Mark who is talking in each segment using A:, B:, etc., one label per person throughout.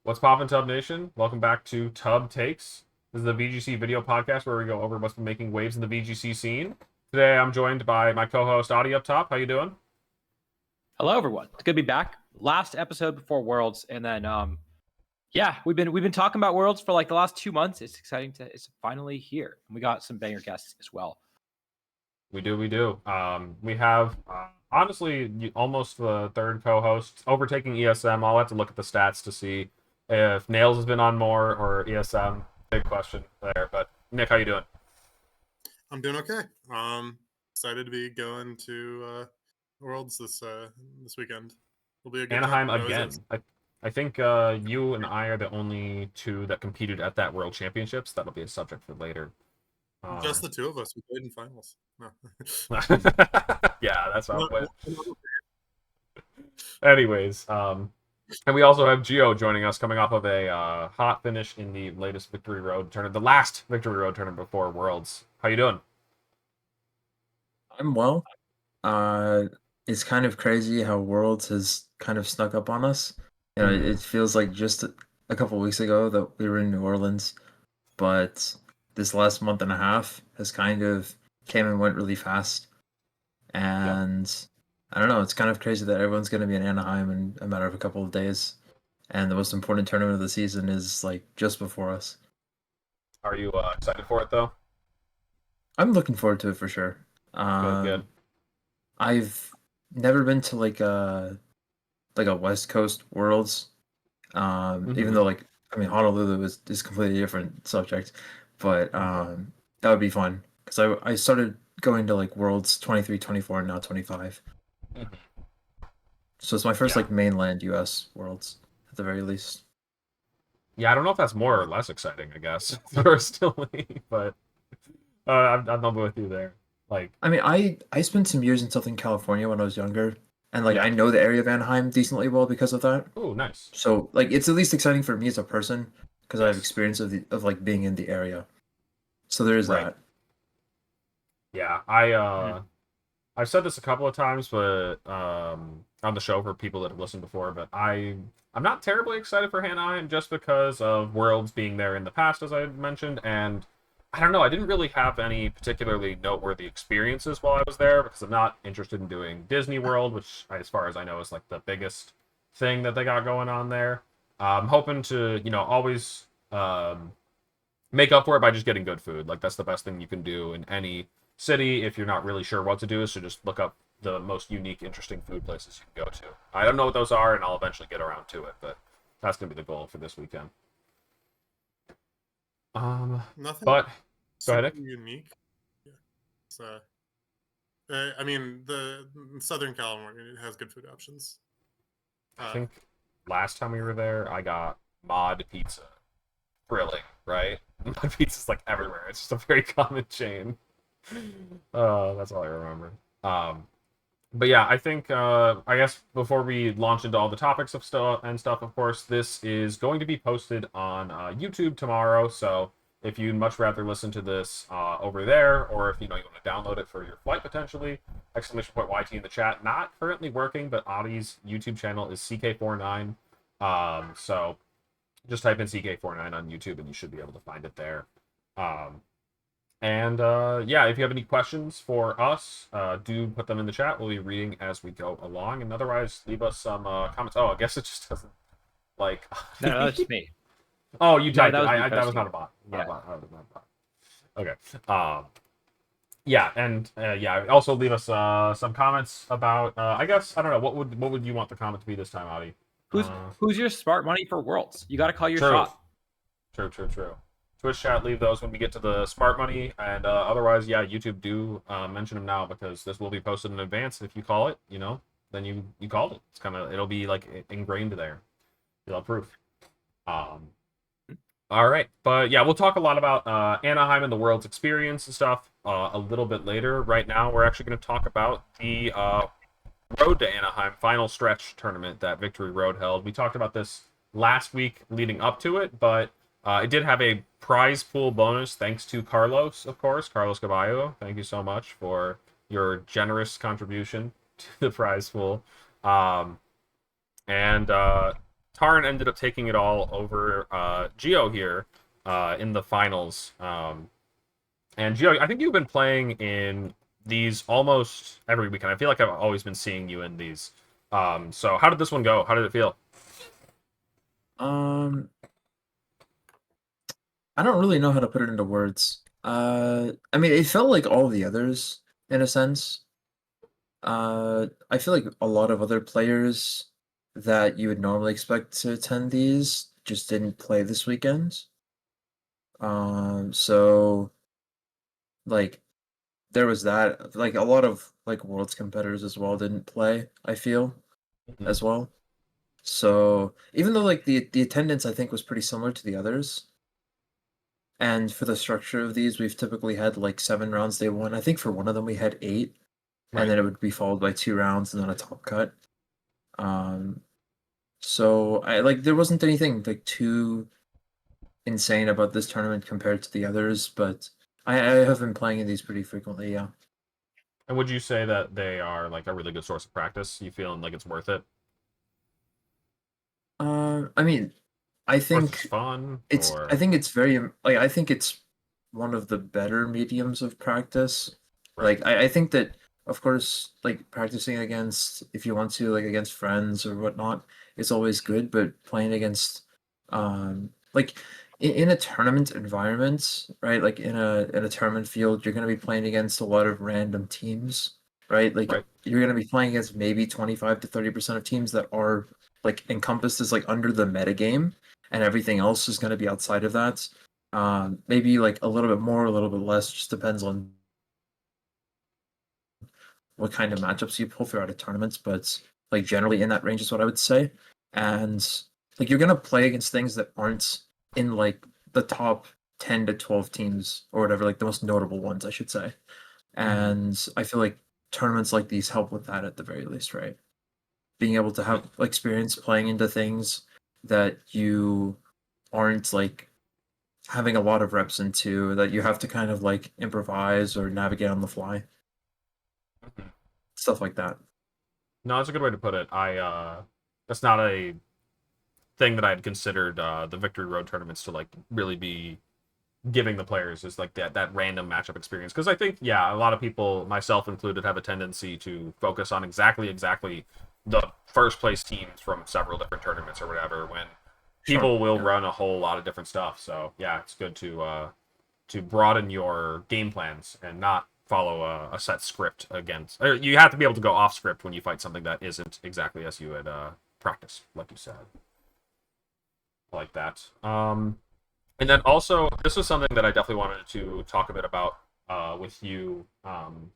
A: What's poppin', Tub Nation? Welcome back to Tub Takes. This is the VGC video podcast where we go over what's been making waves in the VGC scene. Today, I'm joined by my co-host Adi up top. How you doing?
B: Hello, everyone. It's good to be back. Last episode before Worlds, and then yeah, we've been talking about Worlds for like the last 2 months. It's exciting it's finally here, and we got some banger guests as well.
A: We do. We have honestly almost the third co-host overtaking ESM. I'll have to look at the stats to see if Nails has been on more or ESM. Big question there. But Nick, how you doing?
C: I'm doing okay. Excited to be going to Worlds this weekend. It'll be a good
A: Anaheim
C: time.
A: again. I think you and I are the only two that competed at that World Championships. That'll be a subject for later.
C: Just the two of us. We played in finals. No.
A: Yeah, that's how it went. Anyways, and we also have Gio joining us, coming off of a hot finish in the latest Victory Road tournament, the last Victory Road tournament before Worlds. How you doing?
D: I'm well. It's kind of crazy how Worlds has kind of snuck up on us. It feels like just a couple weeks ago that we were in New Orleans, but this last month and a half has kind of came and went really fast. And I don't know, it's kind of crazy that everyone's going to be in Anaheim in a matter of a couple of days. And the most important tournament of the season is like just before us.
A: Are you excited for it though?
D: I'm looking forward to it for sure.
A: Good.
D: I've never been to like a West Coast Worlds. Even though Honolulu is completely different subject, but that would be fun because I started going to like Worlds 23, 24, and now 25. So it's my first like mainland US Worlds at the very least.
A: Yeah, I don't know if that's more or less exciting, I guess, personally, but I'm with you there. Like,
D: I mean, I spent some years in Southern California when I was younger, and like I know the area of Anaheim decently well because of that.
A: Oh, nice.
D: So like it's at least exciting for me as a person because I have experience of like being in the area. So there is that.
A: Yeah, I've said this a couple of times, but on the show for people that have listened before, but I'm not terribly excited for Anaheim just because of Worlds being there in the past, as I had mentioned, and I don't know, I didn't really have any particularly noteworthy experiences while I was there because I'm not interested in doing Disney World, which, as far as I know, is like the biggest thing that they got going on there. I'm hoping to, always make up for it by just getting good food. Like, that's the best thing you can do in any city if you're not really sure what to do, is to just look up the most unique, interesting food places you can go to. I don't know what those are, and I'll eventually get around to it, but that's going to be the goal for this weekend.
C: Nothing.
A: But go ahead, Nick.
C: Unique. Yeah. So, I mean, the Southern California has good food options.
A: I think last time we were there, I got mod pizza. Thrilling, right? Mod pizza's like everywhere. It's just a very common chain. That's all I remember. But yeah, I think I guess before we launch into all the topics of stuff, of course, this is going to be posted on YouTube tomorrow. So if you'd much rather listen to this over there, or if you want to download it for your flight potentially, !YT in the chat. Not currently working, but Adi's YouTube channel is CK49. So just type in CK49 on YouTube and you should be able to find it there. Yeah, if you have any questions for us, do put them in the chat. We'll be reading as we go along, and otherwise, leave us some comments. Oh, I guess it just doesn't like.
B: No, that's just me.
A: Oh, you typed
B: that
A: it.
B: was
A: That was not a bot. Not a bot. Okay. Yeah, and also leave us some comments about. I guess I don't know what would you want the comment to be this time, Audi?
B: Who's your smart money for Worlds? You got to call your shot.
A: True. Twitch chat, leave those when we get to the smart money, and otherwise, yeah, YouTube do mention them now because this will be posted in advance. If you call it, then you called it. It'll be like ingrained there. You'll have proof. All right, but yeah, we'll talk a lot about Anaheim and the World's experience and stuff a little bit later. Right now, we're actually going to talk about the Road to Anaheim final stretch tournament that Victory Road held. We talked about this last week leading up to it, but it did have a prize pool bonus thanks to Carlos, of course. Carlos Caballo, thank you so much for your generous contribution to the prize pool. Tarn ended up taking it all over Geo here in the finals. And Gio, I think you've been playing in these almost every weekend. I feel like I've always been seeing you in these. So how did this one go? How did it feel?
D: Um, I don't really know how to put it into words. I mean, it felt like all the others in a sense. I feel like a lot of other players that you would normally expect to attend these just didn't play this weekend. So like there was that. Like a lot of like Worlds competitors as well didn't play, I feel,
A: Mhm.
D: as well. So even though like the attendance I think was pretty similar to the others, and for the structure of these, we've typically had like 7 rounds day one. I think for one of them we had 8, and
A: Right.
D: then it would be followed by 2 rounds and then a top cut. Um, so I like there wasn't anything like too insane about this tournament compared to the others, but I have been playing in these pretty frequently, yeah.
A: And would you say that they are like a really good source of practice? You feeling like it's worth it?
D: I mean, I
A: Worth its
D: think
A: fun,
D: I
A: or
D: think it's very like I think it's one of the better mediums of practice.
A: right?
D: Like I think that of course like practicing against if you want to like against friends or whatnot is always good, but playing against like in a tournament environment, right? Like in a tournament field, you're gonna be playing against a lot of random teams, right? Like
A: Right.
D: you're gonna be playing against maybe 25 to 30% of teams that are like encompassed as like under the meta game, and everything else is gonna be outside of that. Maybe like a little bit more, a little bit less, just depends on what kind of matchups you pull throughout a tournament, but like generally in that range is what I would say. And like you're gonna play against things that aren't in like the top 10 to 12 teams or whatever, like the most notable ones, I should say.
A: Mhm.
D: And I feel like tournaments like these help with that at the very least, right? Being able to have experience playing into things that you aren't like having a lot of reps into, that you have to kind of like improvise or navigate on the fly,
A: Mhm.
D: stuff like that.
A: No, that's a good way to put it. That's not a thing that I had considered the Victory Road tournaments to like really be giving the players is like that random matchup experience, because I think yeah, a lot of people, myself included, have a tendency to focus on exactly the first place teams from several different tournaments or whatever, when
D: Sure.
A: people will
D: Yeah.
A: run a whole lot of different stuff. So yeah, it's good to broaden your game plans and not follow a set script against, you have to be able to go off script when you fight something that isn't exactly as you had practiced, like you said. Like that. And then also, this was something that I definitely wanted to talk a bit about with you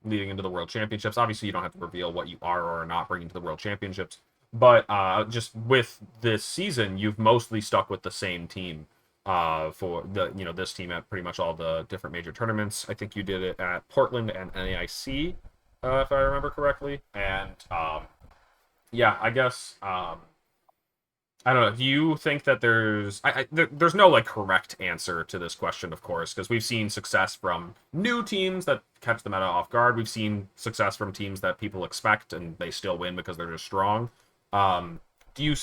A: leading into the World Championships. Obviously, you don't have to reveal what you are or are not bringing to the World Championships, but just with this season, you've mostly stuck with the same team for the this team at pretty much all the different major tournaments. I think you did it at Portland and NAIC, if I remember correctly. And yeah, I guess. I don't know. Do you think that there's no like correct answer to this question, of course, because we've seen success from new teams that catch the meta off guard. We've seen success from teams that people expect and they still win because they're just strong. Um, do you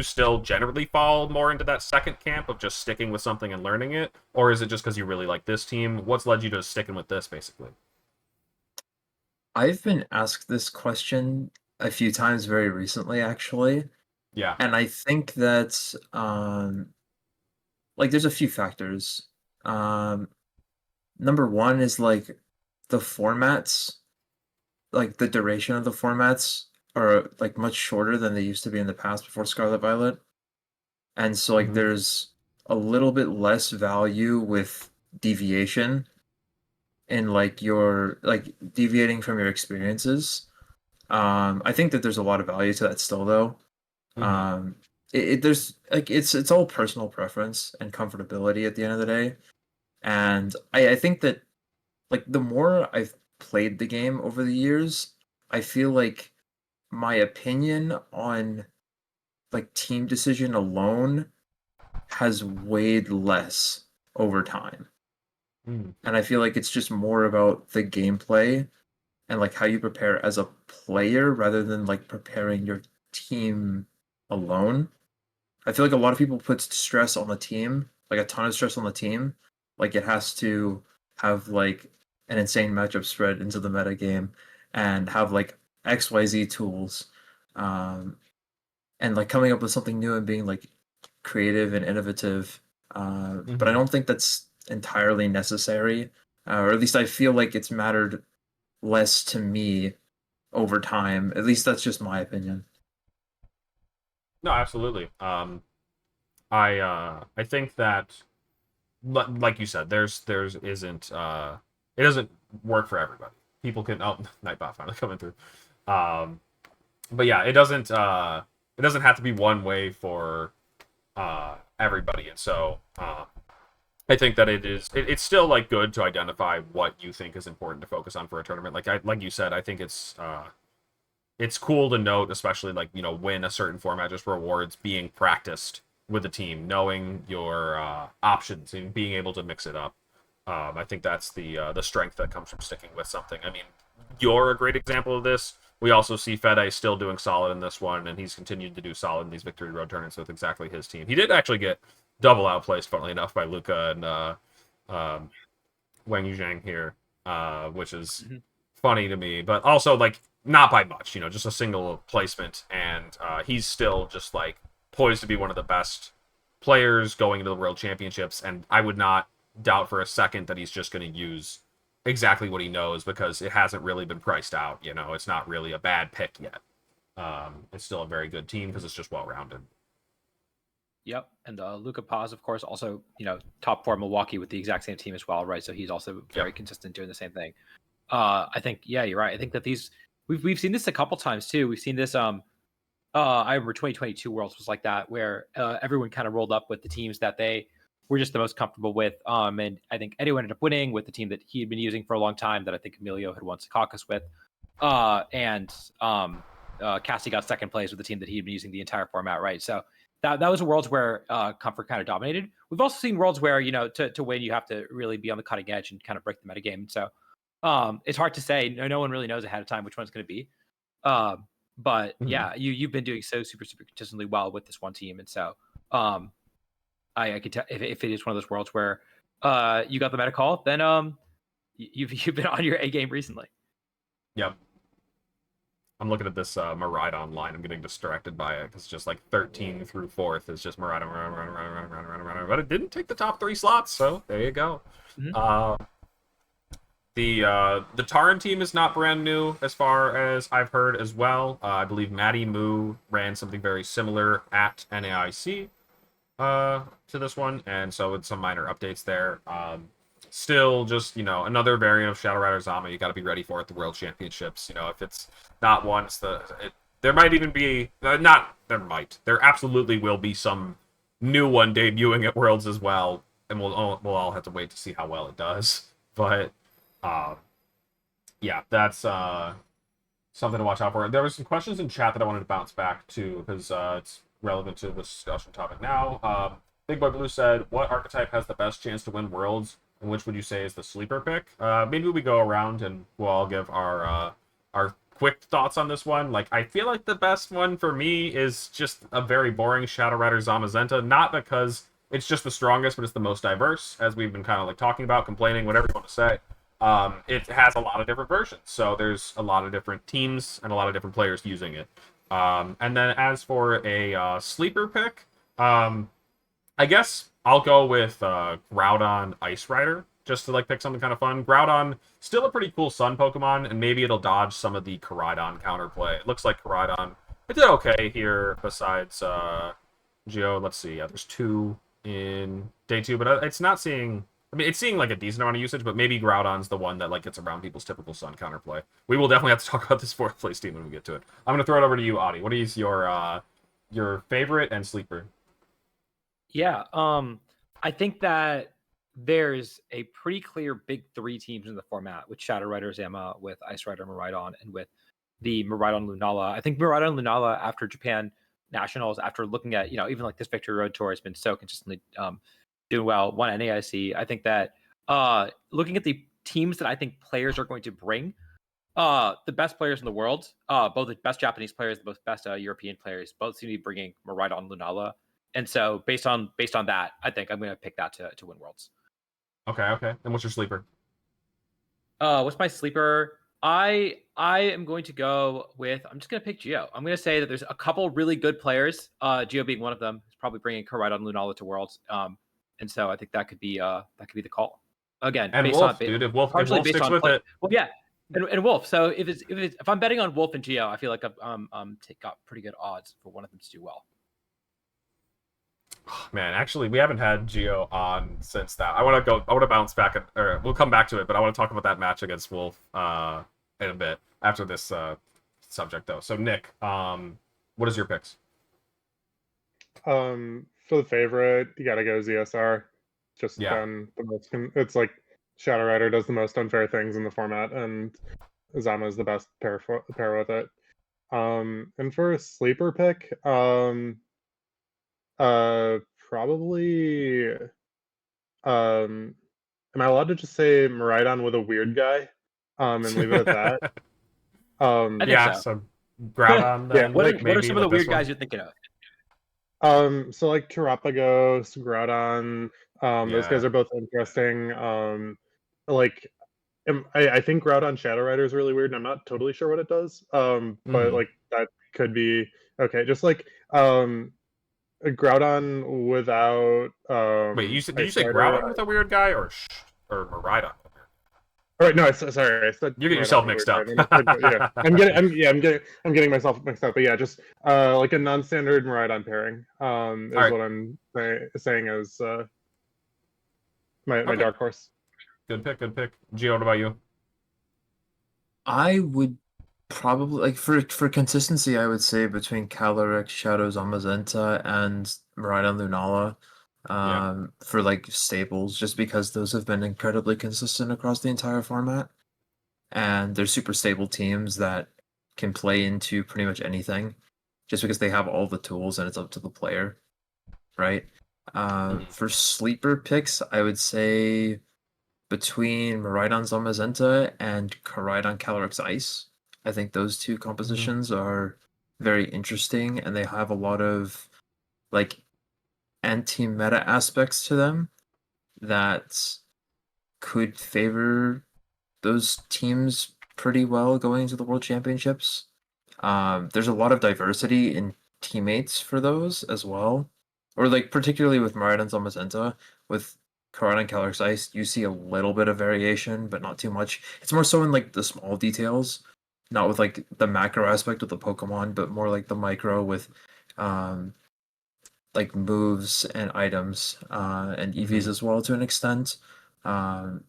A: still generally fall more into that second camp of just sticking with something and learning it, or is it just because you really like this team? What's led you to sticking with this, basically?
D: I've been asked this question a few times very recently, actually,
A: Yeah.
D: and I think that like there's a few factors. Um, Number one is like the formats, like the duration of the formats are like much shorter than they used to be in the past before Scarlet Violet. And so like
A: Hmm.
D: there's a little bit less value with deviation in like your like deviating from your experiences. I think that there's a lot of value to that still though.
A: Hmm.
D: Um there's like it's all personal preference and comfortability at the end of the day. And I think that like the more I've played the game over the years, I feel like my opinion on like team decision alone has weighed less over time.
A: Hmm.
D: And I feel like it's just more about the gameplay and like how you prepare as a player rather than like preparing your team alone. I feel like a lot of people put stress on the team, like a ton of stress on the team. Like it has to have like an insane matchup spread into the meta game and have like XYZ tools. Um, and like coming up with something new and being like creative and innovative. But I
A: Mhm.
D: don't think that's entirely necessary, or at least I feel like it's mattered less to me over time. At least that's just my opinion.
A: No, absolutely. I think that like you said, there's isn't it doesn't work for everybody. People can Nightbot finally coming through. Um, but yeah, it doesn't have to be one way for everybody, and so I think that it's still like good to identify what you think is important to focus on for a tournament. Like you said, I think it's cool to note, especially like when a certain format just rewards being practiced with the team, knowing your options and being able to mix it up. I think that's the strength that comes from sticking with something. I mean, you're a great example of this. We also see Fede still doing solid in this one, and he's continued to do solid in these Victory Road tournaments with exactly his team. He did actually get double outplaced, funnily enough, by Luca and um, Wang Yuzhang here, which is
B: Mhm.
A: funny to me, but also like not by much, just a single placement, and he's still just like poised to be one of the best players going into the World Championships, and I would not doubt for a second that he's just going to use exactly what he knows because it hasn't really been priced out. It's not really a bad pick yet. It's still a very good team because it's just well rounded.
B: Yep, and Luca Paz, of course, also top four Milwaukee with the exact same team as well, right? So he's also
A: Yep.
B: very consistent doing the same thing. I think yeah, you're right. I think that we've seen this a couple times too. We've seen this I remember 2022 Worlds was like that, where everyone kind of rolled up with the teams that they were just the most comfortable with. And I think Eddie ended up winning with the team that he had been using for a long time, that I think Emilio had won Secaucus with. And Cassie got second place with the team that he had been using the entire format, right? So that was worlds where comfort kind of dominated. We've also seen worlds where to win you have to really be on the cutting edge and kind of break the metagame. So it's hard to say. No one really knows ahead of time which one's going to be. Um, but
A: Mhm.
B: yeah, you've been doing so super consistently well with this one team, and so um, I could tell if it is one of those worlds where you got the meta call, then you've been on your A game recently.
A: Yep. I'm looking at this Maridon line. I'm getting distracted by it because just like 13 through 4th is just Maridon, but it didn't take the top 3 slots, so there you go.
B: Mhm.
A: The Taran team is not brand new as far as I've heard as well. I believe Matty Moo ran something very similar at NAIC to this one, and so with some minor updates there. Still, just another variant of Shadow Rider Zama. You got to be ready for at the World Championships. If it's not one, there might even be not. There absolutely will be some new one debuting at Worlds as well, and we'll all have to wait to see how well it does. But uh, yeah, that's something to watch out for. There was some questions in chat that I wanted to bounce back to because it's relevant to the discussion topic now. Big Boy Blue said, "What archetype has the best chance to win Worlds, and which would you say is the sleeper pick?" Maybe we go around and we'll all give our quick thoughts on this one. Like, I feel like the best one for me is just a very boring Shadow Rider Zamazenta, not because it's just the strongest, but it's the most diverse, as we've been kind of like talking about, complaining, whatever you want to say. It has a lot of different versions, so there's a lot of different teams and a lot of different players using it. And then as for a sleeper pick, I guess I'll go with Groudon Ice Rider just to like pick something kind of fun. Groudon still a pretty cool Sun Pokemon, and maybe it'll dodge some of the Koraidon counterplay. It looks like Koraidon it did okay here. Besides Geo, let's see. Yeah, there's 2 in day 2, but it's not seeing. I mean, it's seeing like a decent amount of usage, but maybe Groudon's the one that like gets around people's typical Sun counterplay. We will definitely have to talk about this 4th place team when we get to it. I'm gonna throw it over to you, Adi. What is your favorite and sleeper?
B: Yeah, I think that there's a pretty clear big 3 teams in the format with Shadow Rider Zama, with Ice Rider Miraidon, and with the Miraidon Lunala. I think Miraidon Lunala after Japan Nationals, after looking at even like this Victory Road Tour, has been so consistently doing well. Won NAIC. I think that looking at the teams that I think players are going to bring, the best players in the world, both the best Japanese players, the best European players, both seem to be bringing Miraidon Lunala. And so based on that, I think I'm going to pick that to win Worlds.
A: Okay. And what's your sleeper?
B: What's my sleeper? I am going to go with. I'm just going to pick Geo. I'm going to say that there's a couple really good players. Geo being one of them. Is probably bringing Koraidon Lunala to Worlds. And so I think that could be the call. Again,
A: And
B: based
A: Wolf,
B: on
A: dude. If Wolf
B: based
A: sticks
B: on
A: with
B: play.
A: it,
B: Well, yeah, and Wolf. So if I'm betting on Wolf and Geo, I feel like I've got pretty good odds for one of them to do well.
A: man. Actually, we haven't had Geo on since that. I want to bounce back, or we'll come back to it. But I want to talk about that match against Wolf in a bit after this subject, though. So Nick, what is your picks?
E: For the favorite, you gotta go ZSR. Just
A: Yeah.
E: been the most. It's like Shadow Rider does the most unfair things in the format, and Zama is the best pair with it. And for a sleeper pick, probably, am I allowed to just say Miraidon with a weird guy, and leave it at that?
B: I think
A: Yeah.
B: so.
A: So Groudon
E: Yeah,
A: then.
B: What
A: maybe
B: are some of
A: like
B: the weird
A: this one.
B: guys you're thinking of?
E: So like Terapagos, Groudon, those guys
A: Yeah.
E: are both interesting. Like I think Groudon Shadow Rider is really weird, and I'm not totally sure what it does. But
A: Mhm.
E: like that could be okay. Just like Groudon without
A: Wait, did you
E: Ice
A: say
E: Rider.
A: Groudon with a weird guy or Miraidon?
E: All right, no, sorry, I said
A: You get
E: Miraidon
A: yourself
E: with a
A: mixed
E: weird
A: up.
E: guy. Yeah, I'm getting myself mixed up. But yeah, just like a non-standard Miraidon pairing is
A: All right.
E: what I'm saying as my
A: Okay.
E: dark horse.
A: Good pick. Gio, what about you?
D: I would probably like for consistency, I would say between Calyrex, Shadows Zamazenta, and Miraidon Lunala, for like staples, just because those have been incredibly consistent across the entire format, and they're super stable teams that can play into pretty much anything, just because they have all the tools and it's up to the player, right? For sleeper picks, I would say between Miraidon Zamazenta and Koraidon Calyrex Ice. I think those two compositions are very interesting, and they have a lot of like anti-meta aspects to them that could favor those teams pretty well going into the World Championships. There's a lot of diversity in teammates for those as well, or like particularly with Miraidon Zamazenta. With Koraidon and Calyrex Ice, you see a little bit of variation, but not too much. It's more so in like the small details, not with like the macro aspect of the Pokemon, but more like the micro with like moves and items and EVs as well to an extent. But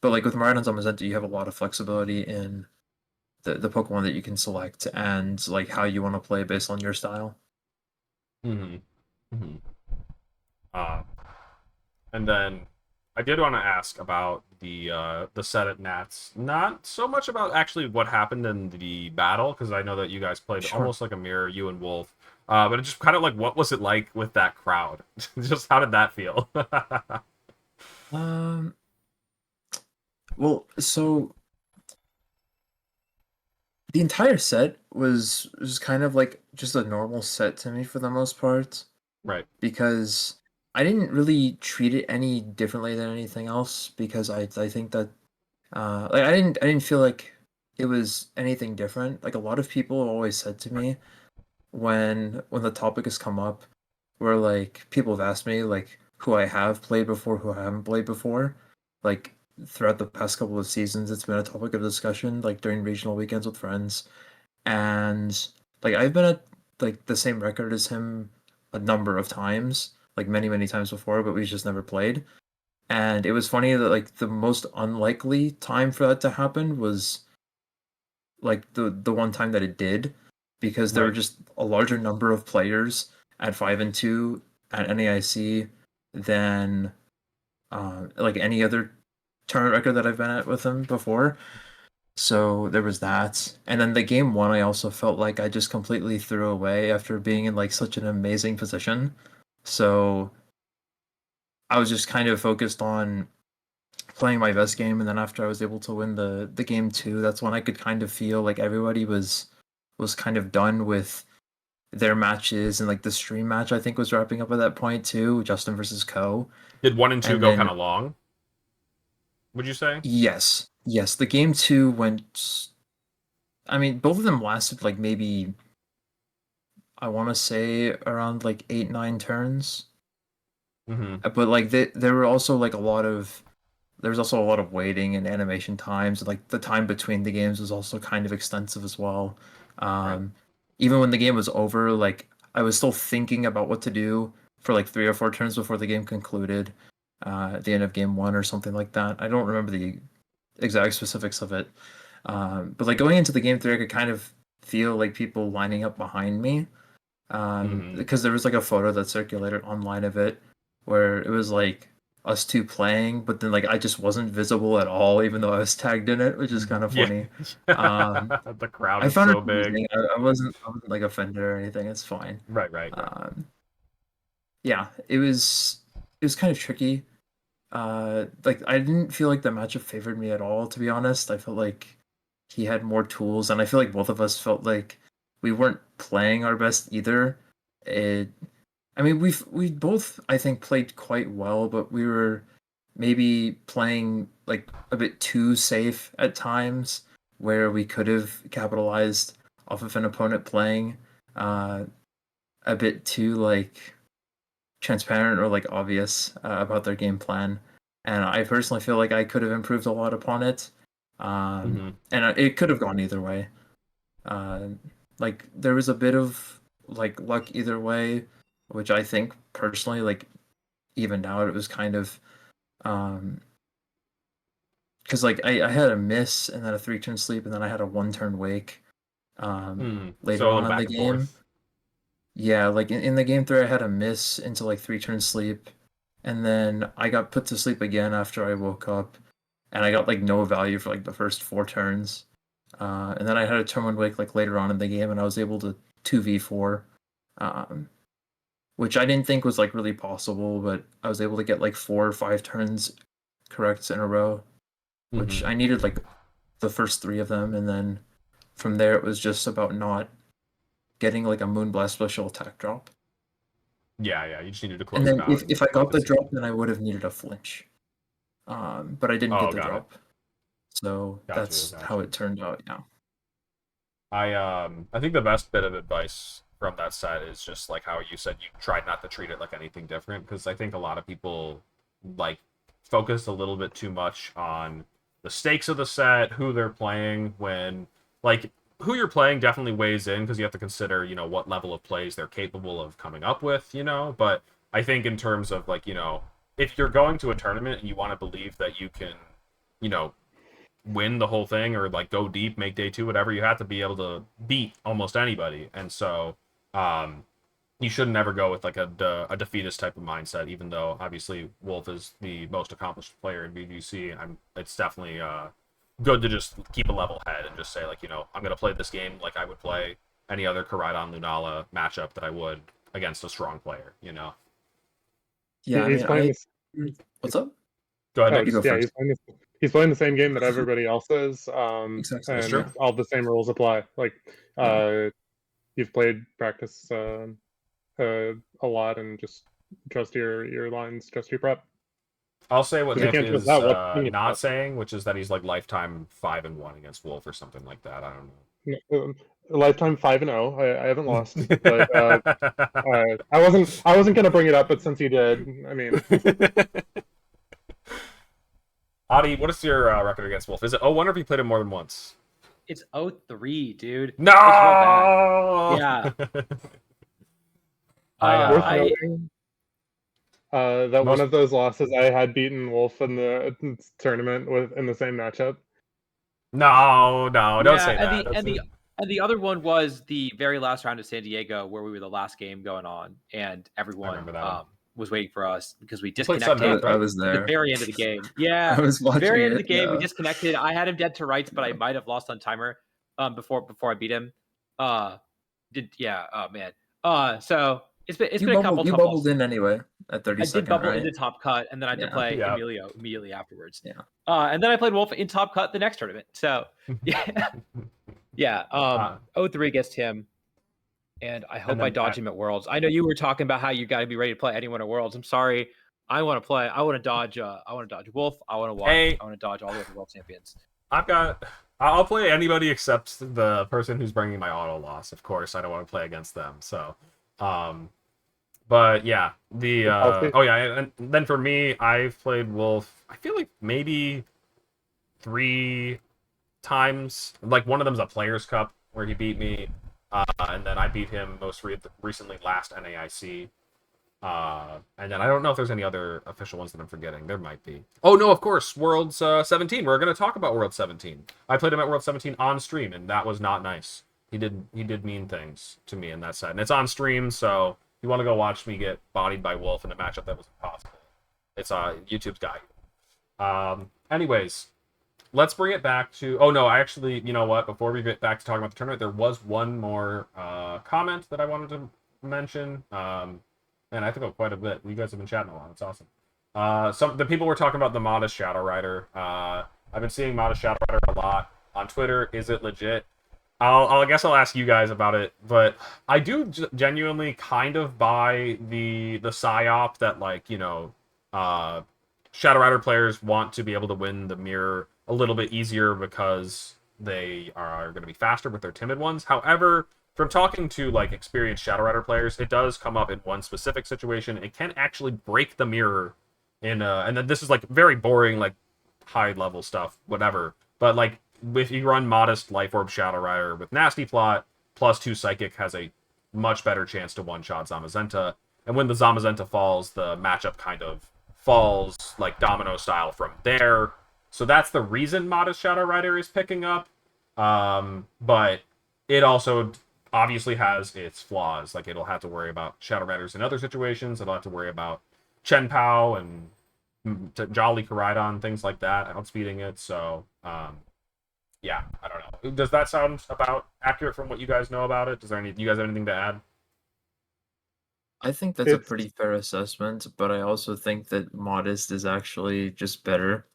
D: like with Miraidon Zamazenta, you have a lot of flexibility in the Pokemon that you can select and like how you want to play based on your style.
A: Uh, and then I did want to ask about the set at Nats. Not so much about actually what happened in the battle, because I know that you guys played
D: Sure.
A: almost like a mirror, you and Wolf. But it just kind of like, what was it like with that crowd? Just how did that feel?
D: Well, so the entire set was kind of like just a normal set to me for the most part,
A: Right.
D: because I didn't really treat it any differently than anything else, because I think that like I didn't feel like it was anything different. Like a lot of people always said to me when the topic has come up, where like people have asked me like who I have played before, who I haven't played before, like throughout the past couple of seasons, it's been a topic of discussion, like during regional weekends with friends, and like I've been at like the same record as him a number of times, like many times before, but we just never played. And it was funny that like the most unlikely time for that to happen was like the one time that it did, because there were
A: Right.
D: just a larger number of players at 5-2 at NAIC than like any other tournament record that I've been at with him before. So there was that. And then the game one I also felt like I just completely threw away after being in like such an amazing position. So I was just kind of focused on playing my best game, and then after I was able to win the game two, that's when I could kind of feel like everybody was kind of done with their matches, and like the stream match I think was wrapping up at that point too, Justin versus Co.
A: Did 1 and 2
D: And
A: go
D: then
A: kind of long? Would you say?
D: yes, the game 2 went. I mean, both of them lasted like maybe I want to say around like 8-9 turns.
A: Mm-hmm.
D: But like there were also like there was also a lot of waiting and animation times. Like the time between the games was also kind of extensive as well.
A: Right.
D: Even when the game was over, like I was still thinking about what to do for like 3 or 4 turns before the game concluded. At the end of game 1 or something like that. I don't remember the exact specifics of it. But like going into the game 3, I could kind of feel like people lining up behind me.
A: Mm-hmm.
D: Because there was like a photo that circulated online of it where it was like us two playing, but then like I just wasn't visible at all, even though I was tagged in it, which is kind of
A: Yeah.
D: funny. Um,
A: The crowd
D: I
A: is
D: found it
A: so big.
D: amusing. I wasn't like offended or anything. It's fine.
A: Right.
D: Yeah, it was kind of tricky. Like I didn't feel like the matchup favored me at all, to be honest. I felt like he had more tools, and I feel like both of us felt like we weren't playing our best either. It, I mean, we both I think played quite well, but we were maybe playing like a bit too safe at times, where we could have capitalized off of an opponent playing uh, a bit too like transparent or like obvious about their game plan. And I personally feel like I could have improved a lot upon it.
A: Mm-hmm.
D: And it could have gone either way. Uh, like there was a bit of like luck either way, which I think personally like evened out. It was kind of because like I had a miss and then a 3-turn sleep and then I had a 1-turn wake
A: So
D: later
A: a
D: on
A: little
D: in the
A: back and
D: game.
A: forth.
D: Yeah, like in the game 3, I had a miss into like 3-turn sleep, and then I got put to sleep again after I woke up, and I got like no value for like the first 4 turns. And then I had a turn 1 wake like later on in the game, and I was able to 2v4, um, which I didn't think was like really possible, but I was able to get like 4 or 5 turns correct in a row, which
A: Mm-hmm.
D: I needed like the first 3 of them, and then from there it was just about not getting like a Moonblast special attack drop.
A: Yeah. You just needed to
D: And
A: close it
D: then
A: out and
D: if I
A: make
D: got
A: the
D: the
A: scene.
D: drop, then I would have needed a flinch. But I didn't get
A: Oh,
D: the
A: got it.
D: drop. So that's how it turned out, yeah.
A: I think the best bit of advice from that set is just like how you said you tried not to treat it like anything different, because I think a lot of people like focus a little bit too much on the stakes of the set, who they're playing, when like who you're playing definitely weighs in because you have to consider, what level of plays they're capable of coming up with. But I think in terms of like, if you're going to a tournament and you want to believe that you can, you know, win the whole thing or like go deep, make day 2, whatever, you have to be able to beat almost anybody. And so you should never go with like a defeatist type of mindset, even though obviously Wolf is the most accomplished player in BGC. It's definitely good to just keep a level head and just say like, I'm going to play this game like I would play any other Koraidon Lunala matchup that I would against a strong player.
D: Yeah, I
E: He's
D: mean,
E: playing this.
D: what's up?
A: Go ahead,
E: Oh,
A: Nick.
D: You go
E: yeah,
D: first.
E: he's playing the same game that everybody else is,
D: Exactly.
A: That's
E: and
A: true.
E: all the same rules apply. Like,
D: Yeah.
E: you've played practice a lot, and just trust your lines, trust your prep.
A: I'll say what
E: If you
A: Nick
E: can't trust
A: is
E: that, what can you
A: not
E: trust?
A: saying, which is that he's like lifetime 5-1 against Wolf or something like that. I don't
E: Lifetime 5-0. I haven't lost, but
A: know.
E: I wasn't gonna bring it up, but since you did, I mean,
A: Adi, what is your record against Wolf? Is it 0-1 or have you played him more than once?
B: It's 0-3, dude.
A: No!
B: It's real bad. Yeah.
A: I,
E: worth
B: I
E: noting that one
A: most
E: of those losses I had beaten Wolf in the tournament in the same matchup.
A: no, don't
B: yeah,
A: say
B: and
A: that.
B: the and the and the other one was the very last round of San Diego where we were the last game going on, and everyone
A: remember that one.
B: was waiting for us because we
A: You played sudden
B: disconnected
A: death,
D: I
A: right?
D: was
B: at the
D: there.
B: very end of the game.
D: I
B: Yeah,
D: was watching
B: very end of
D: it.
B: the game, we
D: Yeah.
B: disconnected. I had him dead to rights, but I might have lost on timer before I beat him. Oh man. So it's been a couple
D: You
B: tough
D: bubbled
B: losses.
D: in anyway at
B: I did
D: 32nd,
B: bubble
D: right?
B: into top cut, and then I had to
D: Yeah.
B: play
A: Yeah.
B: Emilio immediately afterwards.
D: Yeah.
B: And then I played Wolf in top cut the next tournament. So yeah, yeah. 0-3 against him, and I hope
A: And
B: I
A: then
B: dodge him at Worlds. I know you were talking about how you got to be ready to play anyone at Worlds. I'm sorry. I want to play. I want to dodge. I want to dodge Wolf. I want to watch.
A: Hey.
B: I want to dodge all the other world champions.
A: I'll play anybody except the person who's bringing my auto loss. Of course, I don't want to play against them. So, but yeah, oh yeah, and then for me, I've played Wolf. I feel like maybe 3 times. Like one of them's a Players Cup where he beat me, and then I beat him most recently last NAIC. And then I don't know if there's any other official ones that I'm forgetting. There might be. Oh no, of course, Worlds 17. We're gonna talk about World 17. I played him at World 17 on stream, and that was not nice. He did mean things to me in that set, and it's on stream. So if you want to go watch me get bodied by Wolf in a matchup that was impossible, it's YouTube's got you. Anyways, let's bring it back to. Oh no, I actually, you know what? Before we get back to talking about the tournament, there was one more comment that I wanted to mention. And I think quite a bit. You guys have been chatting a lot. It's awesome. The people were talking about the Modest Shadow Rider. I've been seeing Modest Shadow Rider a lot on Twitter. Is it legit? I guess I'll ask you guys about it. But I do genuinely kind of buy the psyop that, like, you know, Shadow Rider players want to be able to win the mirror a little bit easier because they are going to be faster with their timid ones. However, from talking to like experienced Shadow Rider players, it does come up in one specific situation. It can actually break the mirror in and then this is like very boring, like high level stuff, whatever. But like if you run Modest Life Orb Shadow Rider with Nasty Plot plus 2 Psychic has a much better chance to one-shot Zamazenta. And when the Zamazenta falls, the matchup kind of falls like domino style from there. So that's the reason Modest Shadow Rider is picking up. But it also obviously has its flaws. Like it'll have to worry about Shadow Riders in other situations. It'll have to worry about Chen Pao and Jolly Koraidon, things like that, outspeeding it. So, yeah, I don't know. Does that sound about accurate from what you guys know about it? Do you guys have anything to add?
D: I think that's a pretty fair assessment, but I also think that Modest is actually just better.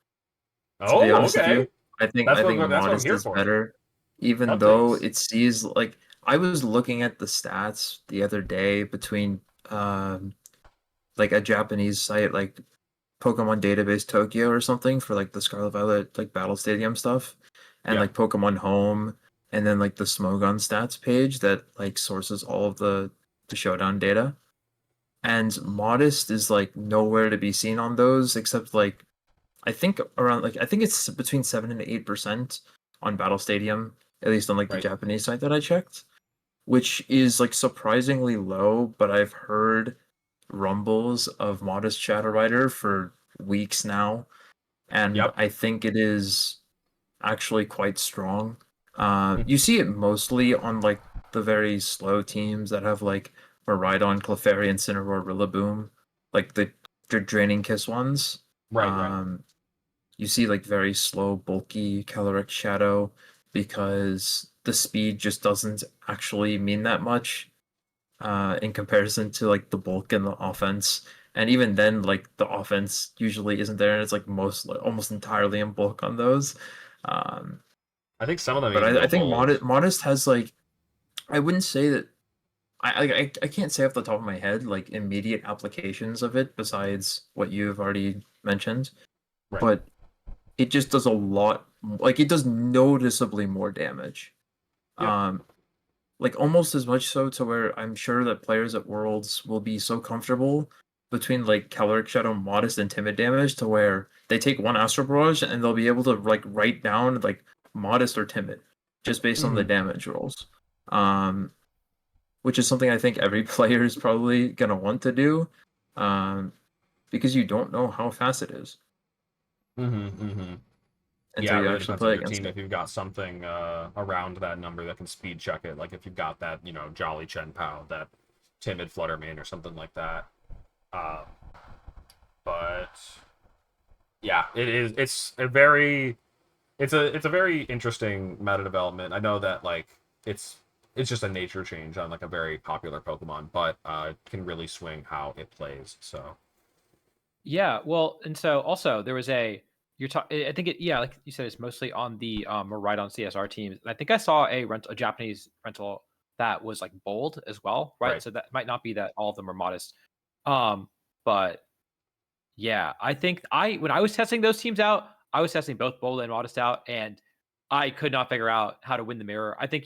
D: To be honest with you, I think Modest is better, even though it sees like. I was looking at the stats the other day between like a Japanese site like Pokemon Database Tokyo or something for like the Scarlet Violet like Battle Stadium stuff, and like Pokemon Home, and then like the Smogon stats page that like sources all of the showdown data. And Modest is like nowhere to be seen on those except like I think it's between 7 and 8% on Battle Stadium, at least on like the Japanese site that I checked, which is like surprisingly low, but I've heard rumbles of Modest Shadow Rider for weeks now, and I think it is actually quite strong. You see it mostly on like the very slow teams that have like Miraidon, Clefairy, Incineroar, Rillaboom, like the Draining Kiss ones. You see like very slow, bulky Calyrex Shadow because the speed just doesn't actually mean that much in comparison to like the bulk in the offense. And even then, like the offense usually isn't there, and it's like almost entirely in bulk on those.
A: I think some of them.
D: But I think Modest has like, I wouldn't say that. I can't say off the top of my head like immediate applications of it besides what you've already mentioned, but it just does a lot. Like it does noticeably more damage. Like almost as much so to where I'm sure that players at Worlds will be so comfortable between like Calyrex Shadow, Modest, and Timid damage to where they take one Astral Barrage and they'll be able to like write down like Modest or Timid just based on the damage rolls. Which is something I think every player is probably gonna want to do, because you don't know how fast it is.
A: Yeah, it really depends on your team. If you've got something around that number that can speed check it, like if you've got that, you know, Jolly Chen Pao, that Timid Fluttermane or something like that. But yeah, it's a very interesting meta development. I know that like it's just a nature change on like a very popular Pokemon, but it can really swing how it plays. So
B: yeah, well, and so also there was I think like you said, it's mostly on the Miraidon CSR teams. And I think I saw a Japanese rental that was like bold as well, right?
A: Right.
B: So that might not be that all of them are modest. But yeah, I think when I was testing those teams out, I was testing both bold and modest out, and I could not figure out how to win the mirror. I think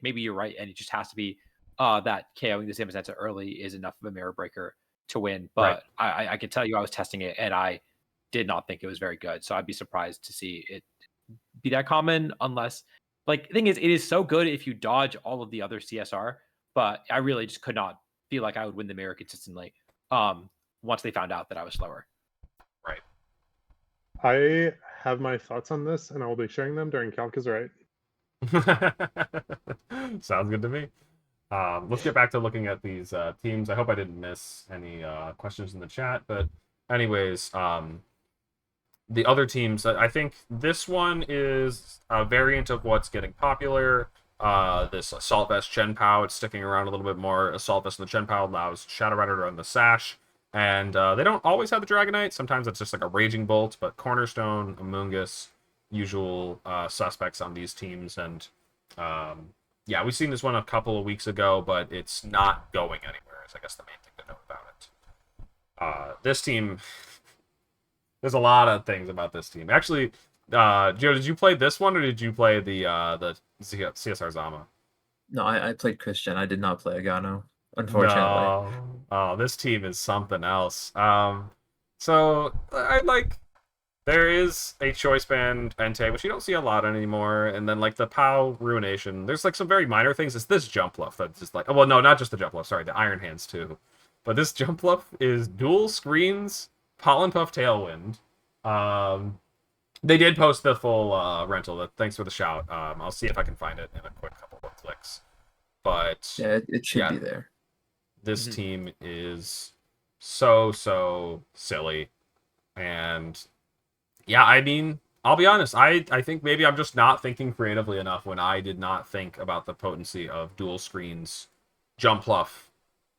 B: maybe you're right, and it just has to be that KOing the same as early is enough of a mirror breaker to win. But I can tell you, I was testing it, and I did not think it was very good. So I'd be surprised to see it be that common, unless like the thing is, it is so good if you dodge all of the other CSR. But I really just could not feel like I would win the mirror consistently. Once they found out that I was slower.
A: Right.
E: I have my thoughts on this, and I will be sharing them during Calc is Right.
A: Sounds good to me. Let's get back to looking at these teams. I hope I didn't miss any questions in the chat, but anyways, the other teams, I think this one is a variant of what's getting popular. This Assault Vest Chen Pao, it's sticking around a little bit more. Assault Vest and the Chen Pao allows Shadow Rider to run the Sash. And they don't always have the Dragonite. Sometimes it's just like a Raging Bolt, but Cornerstone, Amoonguss, usual suspects on these teams. And yeah, we've seen this one a couple of weeks ago, but it's not going anywhere, is I guess the main thing to know about it. This team, there's a lot of things about this team. Actually, Joe, did you play this one or did you play the CSR Zama?
D: No, I played Christian. I did not play Agano, unfortunately.
A: No. Oh, this team is something else. So I like there is a choice band Entei, which you don't see a lot anymore, and then like the POW Ruination. There's like some very minor things. It's this jump luff that's just like, oh well, no, not just the jump luff. Sorry, the Iron Hands too. But this jump luff is dual screens, Pollen Puff Tailwind. They did post the full rental. Thanks for the shout. I'll see if I can find it in a quick couple of clicks. But
D: Yeah, it should be there.
A: This team is so silly. And yeah, I mean, I'll be honest. I think maybe I'm just not thinking creatively enough when I did not think about the potency of dual screens, jump luff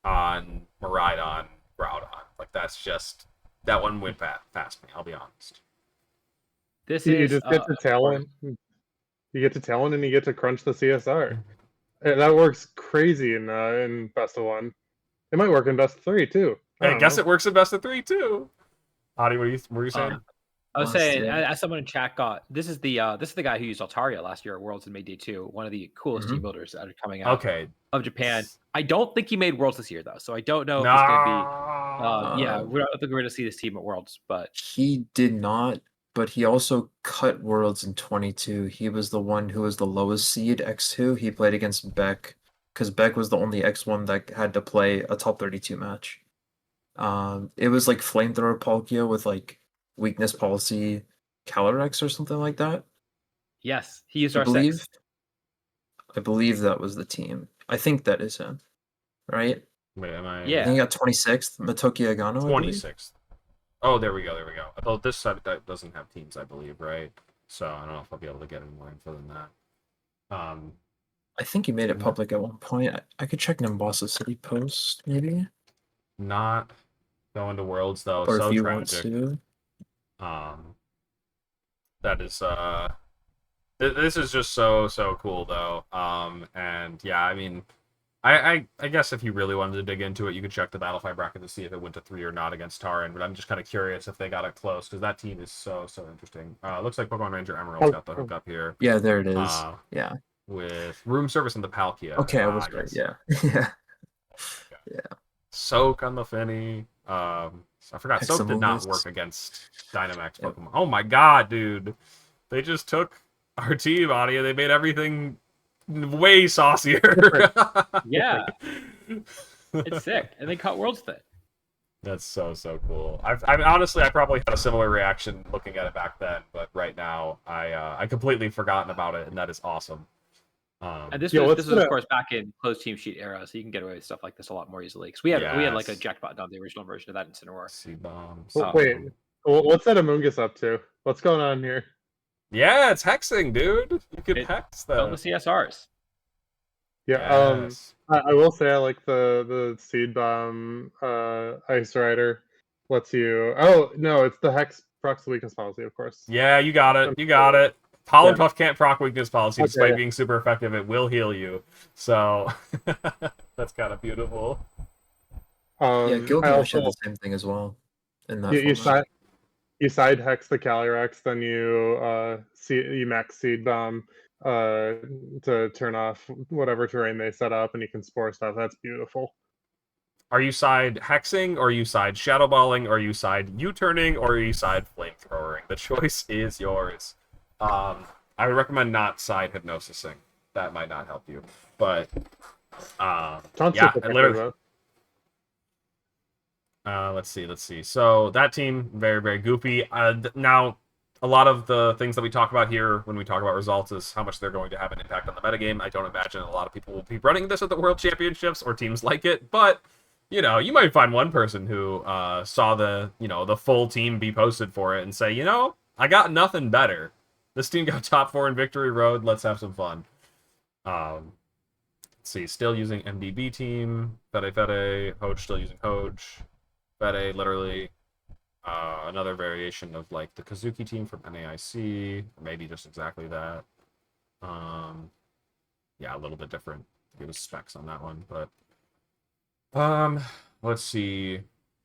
A: on Miraidon, Groudon. Like that one went past me. I'll be honest.
E: You just get to Talon. You get to Talon and you get to crunch the CSR. And that works crazy in Best of 1. It might work in Best of 3 too.
A: I guess it works in Best of 3 too. Adi, what were you saying?
B: I was saying, as someone in chat got, this is the guy who used Altaria last year at Worlds and made Day 2. One of the coolest team builders that are coming out of Japan. I don't think he made Worlds this year though, so I don't know if he's going to be. Yeah, I don't think we're going to see this team at Worlds, but
D: he did not. But he also cut Worlds in 22. He was the one who was the lowest seed, X2. He played against Beck, because Beck was the only X1 that had to play a top 32 match. It was like Flamethrower Palkia with like Weakness Policy Calyrex or something like that.
B: Yes, he used
D: I believe that was the team. I think that is him, right?
A: Wait, am I?
B: Yeah.
D: I think he got 26th. Matoki Agano,
A: 26th. Oh, there we go. Although this side doesn't have teams, I believe, right? So I don't know if I'll be able to get any more info than that.
D: I think he made it public at one point. I could check Nimbasa City post, maybe.
A: Not going to Worlds though.
D: Or
A: so
D: if you
A: tragic.
D: want to.
A: That is this is just so cool though. And yeah, I mean, I guess if you really wanted to dig into it, you could check the Battlefy bracket to see if it went to 3 or not against Taran. But I'm just kind of curious if they got it close because that team is so interesting. Looks like Pokemon Ranger Emerald's got the hook up here.
D: Yeah, there it is. Yeah.
A: With room service in the Palkia.
D: Okay, I was right. Yeah. Yeah.
A: Soak on the Finny. I forgot Soak did not work against Dynamax Pokemon. Oh my god, dude. They just took our team out and they made everything way saucier.
B: Yeah. It's sick. And they cut Worlds Fit.
A: That's so cool. I probably had a similar reaction looking at it back then, but right now I completely forgotten about it, and that is awesome.
B: And this was of course back in closed team sheet era, so you can get away with stuff like this a lot more easily. Because we had like a jackpot on the original version of that in Cineroar.
A: C-bombs.
E: Wait, what's that Amoonguss up to? What's going on here?
A: Yeah, it's hexing, dude. You could hex them.
B: On the CSRs.
E: Yeah.
A: Yes.
E: I will say I like the Seed Bomb Ice Rider. Lets you. Oh no, it's the Hex procs weakness policy, of course.
A: Yeah, you got it. You got it. Polypuff can't proc weakness policy,
E: Okay,
A: despite
E: yeah.
A: being super effective. It will heal you. So that's kind of beautiful.
D: Yeah,
E: I
D: Gilgamesh had
E: also
D: the same thing as well in that
E: you
D: format.
E: side hex the Calyrex, then you max Seed Bomb to turn off whatever terrain they set up, and you can spore stuff. That's beautiful.
A: Are you side hexing, or are you side shadowballing, or are you side U-turning, or are you side flamethrowering? The choice is yours. I would recommend not side hypnosising. That might not help you. But
E: Sounds
A: yeah,
E: super
A: it literally.
E: though.
A: Let's see. So that team, very, very goofy. Now, a lot of the things that we talk about here when we talk about results is how much they're going to have an impact on the metagame. I don't imagine a lot of people will be running this at the World Championships or teams like it, but you might find one person who saw the full team be posted for it and say, I got nothing better. This team got top 4 in Victory Road. Let's have some fun. Let's see. Still using MDB team. Fede. Hoj still using Hoj. Fede, literally. Another variation of like the Kazuki team from NAIC. Maybe just exactly that. Yeah, a little bit different. Give us specs on that one, but let's see.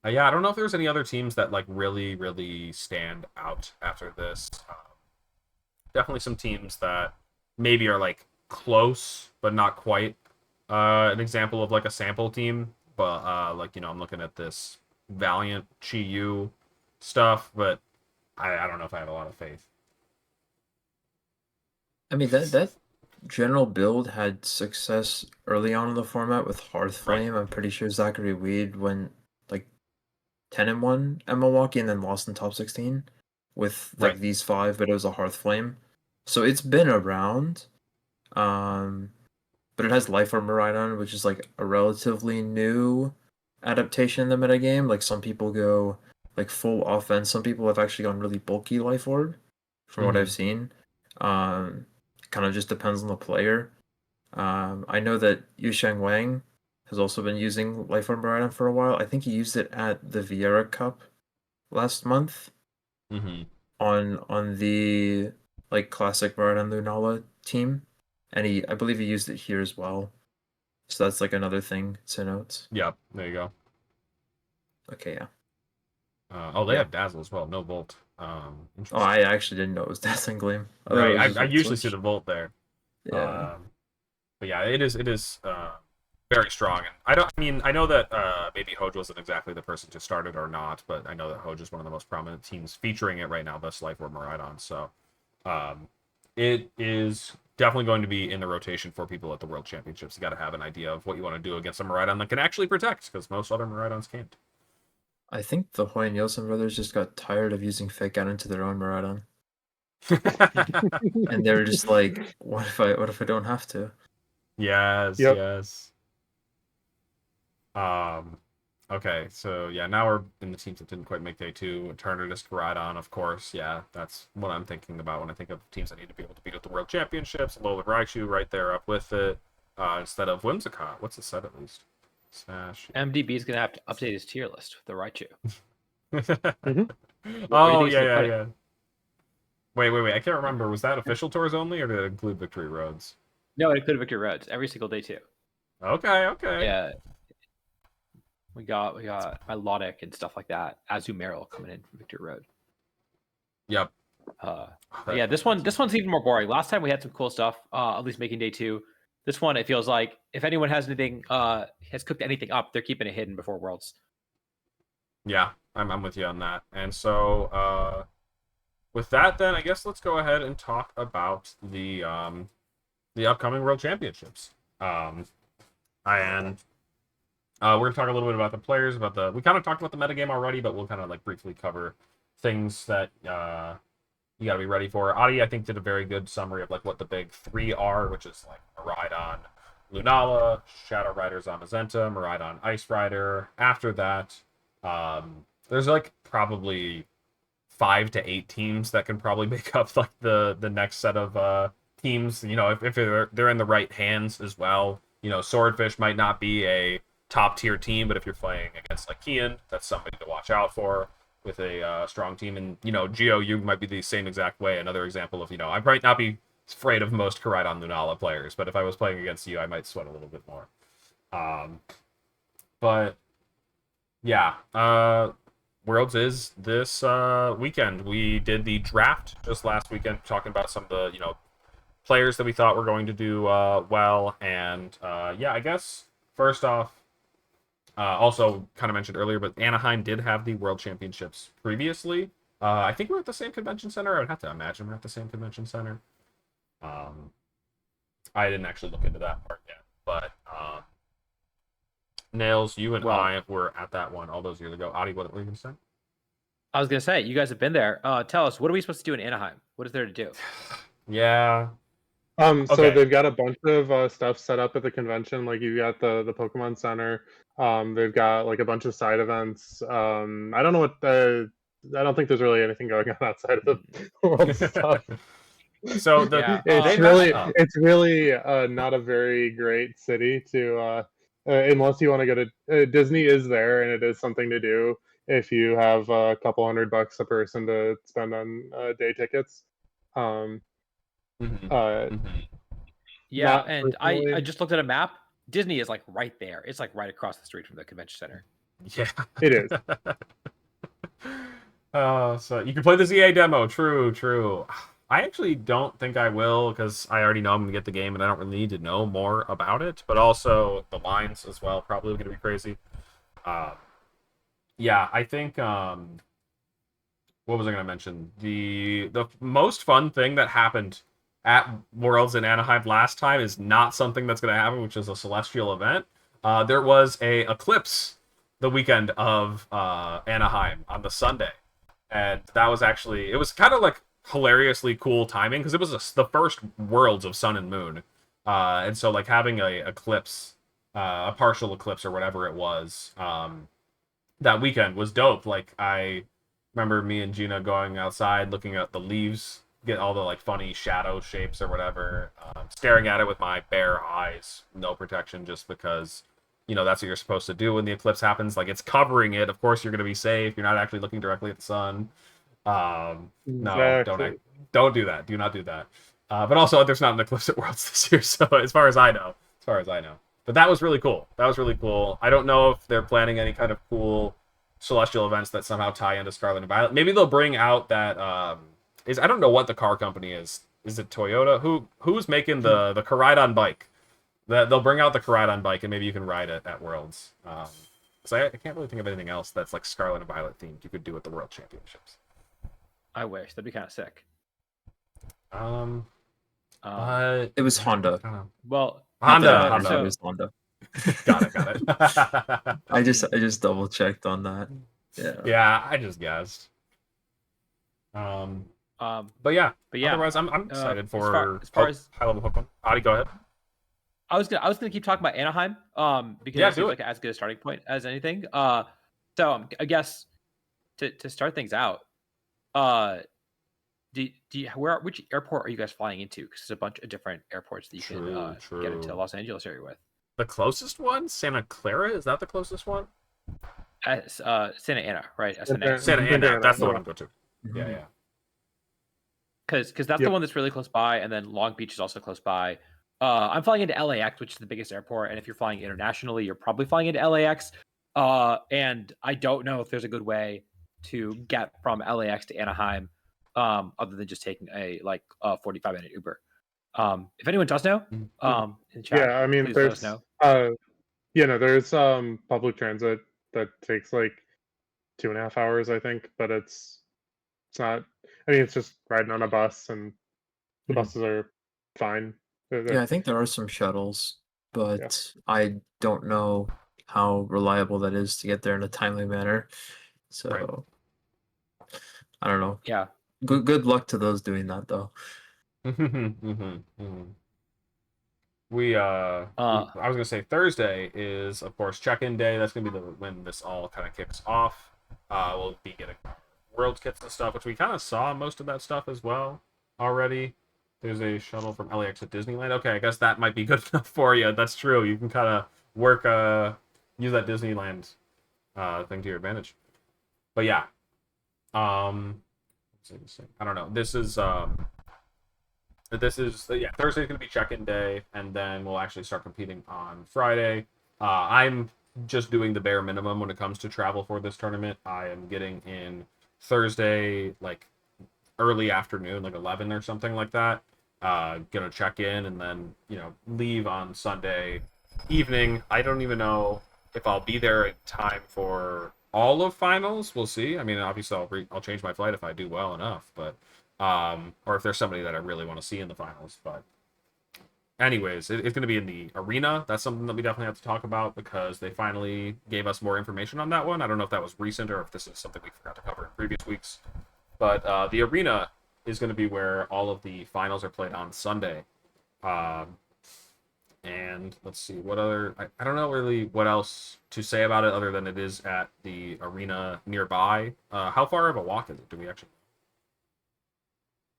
A: Yeah, I don't know if there's any other teams that like really, really stand out after this. Definitely some teams that maybe are like close, but not quite. An example of like a sample team, but I'm looking at this Valiant Chi-Yu stuff, but I don't know if I have a lot of faith.
D: I mean, that general build had success early on in the format with Hearthflame. Right. I'm pretty sure Zachary Weed went like 10-1 at Milwaukee and then lost in top 16 with like these 5, but it was a Hearthflame. So it's been around. But it has Life Orb Miraidon, which is like a relatively new adaptation in the metagame. Like some people go like full offense. Some people have actually gone really bulky Life Orb, from what I've seen. Kind of just depends on the player. I know that Yusheng Wang has also been using Life Orb Miraidon for a while. I think he used it at the Vieira Cup last month. On the like classic Miraidon Lunala team. And I believe he used it here as well. So that's like another thing to note.
A: Yep, there you go.
D: Okay, yeah.
A: They have Dazzle as well, no Volt.
D: I actually didn't know it was Dazzling Gleam.
A: Right, I usually see the Volt there.
D: Yeah.
A: But yeah, it is very strong. And I know that maybe Hoj wasn't exactly the person to start it or not, but I know that Hoj is one of the most prominent teams featuring it right now, thus Life Orb Miraidon. So it is definitely going to be in the rotation for people at the World Championships. You got to have an idea of what you want to do against a Miraidon that can actually protect, because most other Miraidons can't.
D: I think the Hoy Nielsen brothers just got tired of using Fake Out into their own Miraidon. And they were just like, what if I don't have to?
A: Yes,
E: yep.
A: Yes. Okay, so yeah, now we're in the teams that didn't quite make day 2. Turner Disc Miraidon, of course. Yeah, that's what I'm thinking about when I think of teams that need to be able to beat at the World Championships. Alolan Raichu right there up with it. Instead of Whimsicott. What's the set at least? Smash.
B: MDB is going to have to update his tier list with the Raichu.
A: Oh, yeah. Wait. I can't remember. Was that official tours only, or did it include Victory Roads?
B: No, it included Victory Roads every single day too.
A: Okay.
B: Yeah. We got Milotic and stuff like that. Azumarill coming in from Victory Road.
A: Yep.
B: Yeah, this one's even more boring. Last time we had some cool stuff, at least making day 2. This one, it feels like if anyone has anything, has cooked anything up, they're keeping it hidden before Worlds.
A: Yeah, I'm with you on that. And so, with that, then I guess let's go ahead and talk about the upcoming World Championships. And we're gonna talk a little bit about the players, we kind of talked about the metagame already, but we'll kind of like briefly cover things that you gotta be ready for. Adi, I think, did a very good summary of like what the big 3 are, which is like Miraidon Lunala, Shadow Rider Zamazenta, Miraidon Ice Rider. After that, there's like probably 5 to 8 teams that can probably make up like the next set of teams. If they're in the right hands as well. Swordfish might not be a top tier team, but if you're playing against like Kian, that's somebody to watch out for. with a strong team. And Geo, you might be the same exact way. Another example of I might not be afraid of most Koraidon Lunala players, but if I was playing against you, I might sweat a little bit more. But yeah, Worlds is this weekend. We did the draft just last weekend, talking about some of the players that we thought were going to do well. And yeah, I guess first off, also kind of mentioned earlier, but Anaheim did have the World Championships previously. I think we're at the same convention center. I would have to imagine we're at the same convention center. I didn't actually look into that part yet, but Nails, you and I were at that one all those years ago. Adi, what were you going to say?
B: I was going to say, you guys have been there. Tell us, what are we supposed to do in Anaheim? What is there to do?
A: Yeah.
E: So
A: Okay.
E: they've got a bunch of stuff set up at the convention. Like you've got the Pokemon Center. They've got like a bunch of side events. I don't think there's really anything going on outside of the world stuff.
A: So
E: it's really not a very great city to unless you want to go to Disney is there, and it is something to do if you have a couple $100 a person to spend on day tickets.
B: Yeah, and I just looked at a map. Disney is like right there. It's like right across the street from the convention center.
A: Yeah,
E: it is.
A: So you can play the ZA demo. True. I actually don't think I will, because I already know I'm going to get the game and I don't really need to know more about it. But also the lines as well, probably going to be crazy. Yeah, I think... what was I going to mention? The most fun thing that happened at Worlds in Anaheim last time is not something that's going to happen, which is a celestial event. There was a eclipse the weekend of Anaheim on the Sunday. And that was actually... It was kind of like hilariously cool timing, because it was the first Worlds of Sun and Moon, and so like having a eclipse, a partial eclipse or whatever it was, that weekend was dope. Like I remember me and Gina going outside, looking at the leaves, get all the like funny shadow shapes or whatever, staring at it with my bare eyes, no protection, just because that's what you're supposed to do when the eclipse happens. Like it's covering it. Of course you're going to be safe. You're not actually looking directly at the sun. No,
E: Exactly.
A: don't do that. Do not do that. But also, there's not an eclipse at Worlds this year, so as far as I know. But that was really cool. I don't know if they're planning any kind of cool celestial events that somehow tie into Scarlet and Violet. Maybe they'll bring out that I don't know what the car company is. Is it Toyota? Who's making the Koraidon bike? They'll bring out the Koraidon bike, and maybe you can ride it at Worlds. Because I can't really think of anything else that's like Scarlet and Violet themed you could do at the World Championships.
B: I wish. That'd be kind of sick.
D: It was Honda.
B: Well,
A: Honda.
D: It was Honda.
A: Got it.
D: I just double checked on that.
A: Yeah, I just guessed. But yeah. Otherwise, I'm excited for
B: as far as
A: high level Pokemon. Adi, go ahead.
B: I was gonna keep talking about Anaheim, because it seems like as good a starting point as anything. So I guess to start things out, which airport are you guys flying into? Because there's a bunch of different airports that you can get into Los Angeles area with.
A: The closest one, Santa Clara, is that the closest one?
B: Santa Ana, right?
A: Santa Ana, that's the one I'm going to. Yeah.
B: Because that's the one that's really close by, and then Long Beach is also close by. I'm flying into LAX, which is the biggest airport, and if you're flying internationally, you're probably flying into LAX. And I don't know if there's a good way to get from LAX to Anaheim, other than just taking a 45-minute Uber. If anyone does know, in the chat,
E: yeah, I mean,
B: there's
E: there's public transit that takes like 2.5 hours, I think, but it's not. I mean, it's just riding on a bus, and the buses are fine.
D: Yeah, I think there are some shuttles, but I don't know how reliable that is to get there in a timely manner. So I don't know.
B: Yeah.
D: Good luck to those doing that, though.
A: I was gonna say Thursday is, of course, check-in day. That's gonna be when this all kind of kicks off. We'll be getting Worlds kits and stuff, which we kind of saw most of that stuff as well already. There's a shuttle from LAX to Disneyland. Okay, I guess that might be good enough for you. That's true. You can kind of use that Disneyland thing to your advantage. But yeah, I don't know. This is yeah, Thursday's gonna be check-in day, and then we'll actually start competing on Friday. I'm just doing the bare minimum when it comes to travel for this tournament. I am getting in Thursday, like early afternoon, like 11 or something like that. Gonna check in and then leave on Sunday evening. I don't even know if I'll be there in time for all of finals. We'll see. I mean, obviously I'll change my flight if I do well enough, but or if there's somebody that I really want to see in the finals. But anyways, it's going to be in the arena. That's something that we definitely have to talk about because they finally gave us more information on that one. I don't know if that was recent or if this is something we forgot to cover in previous weeks. But the arena is going to be where all of the finals are played on Sunday. And let's see, what other... I don't know really what else to say about it other than it is at the arena nearby. How far of a walk is it? Do we actually...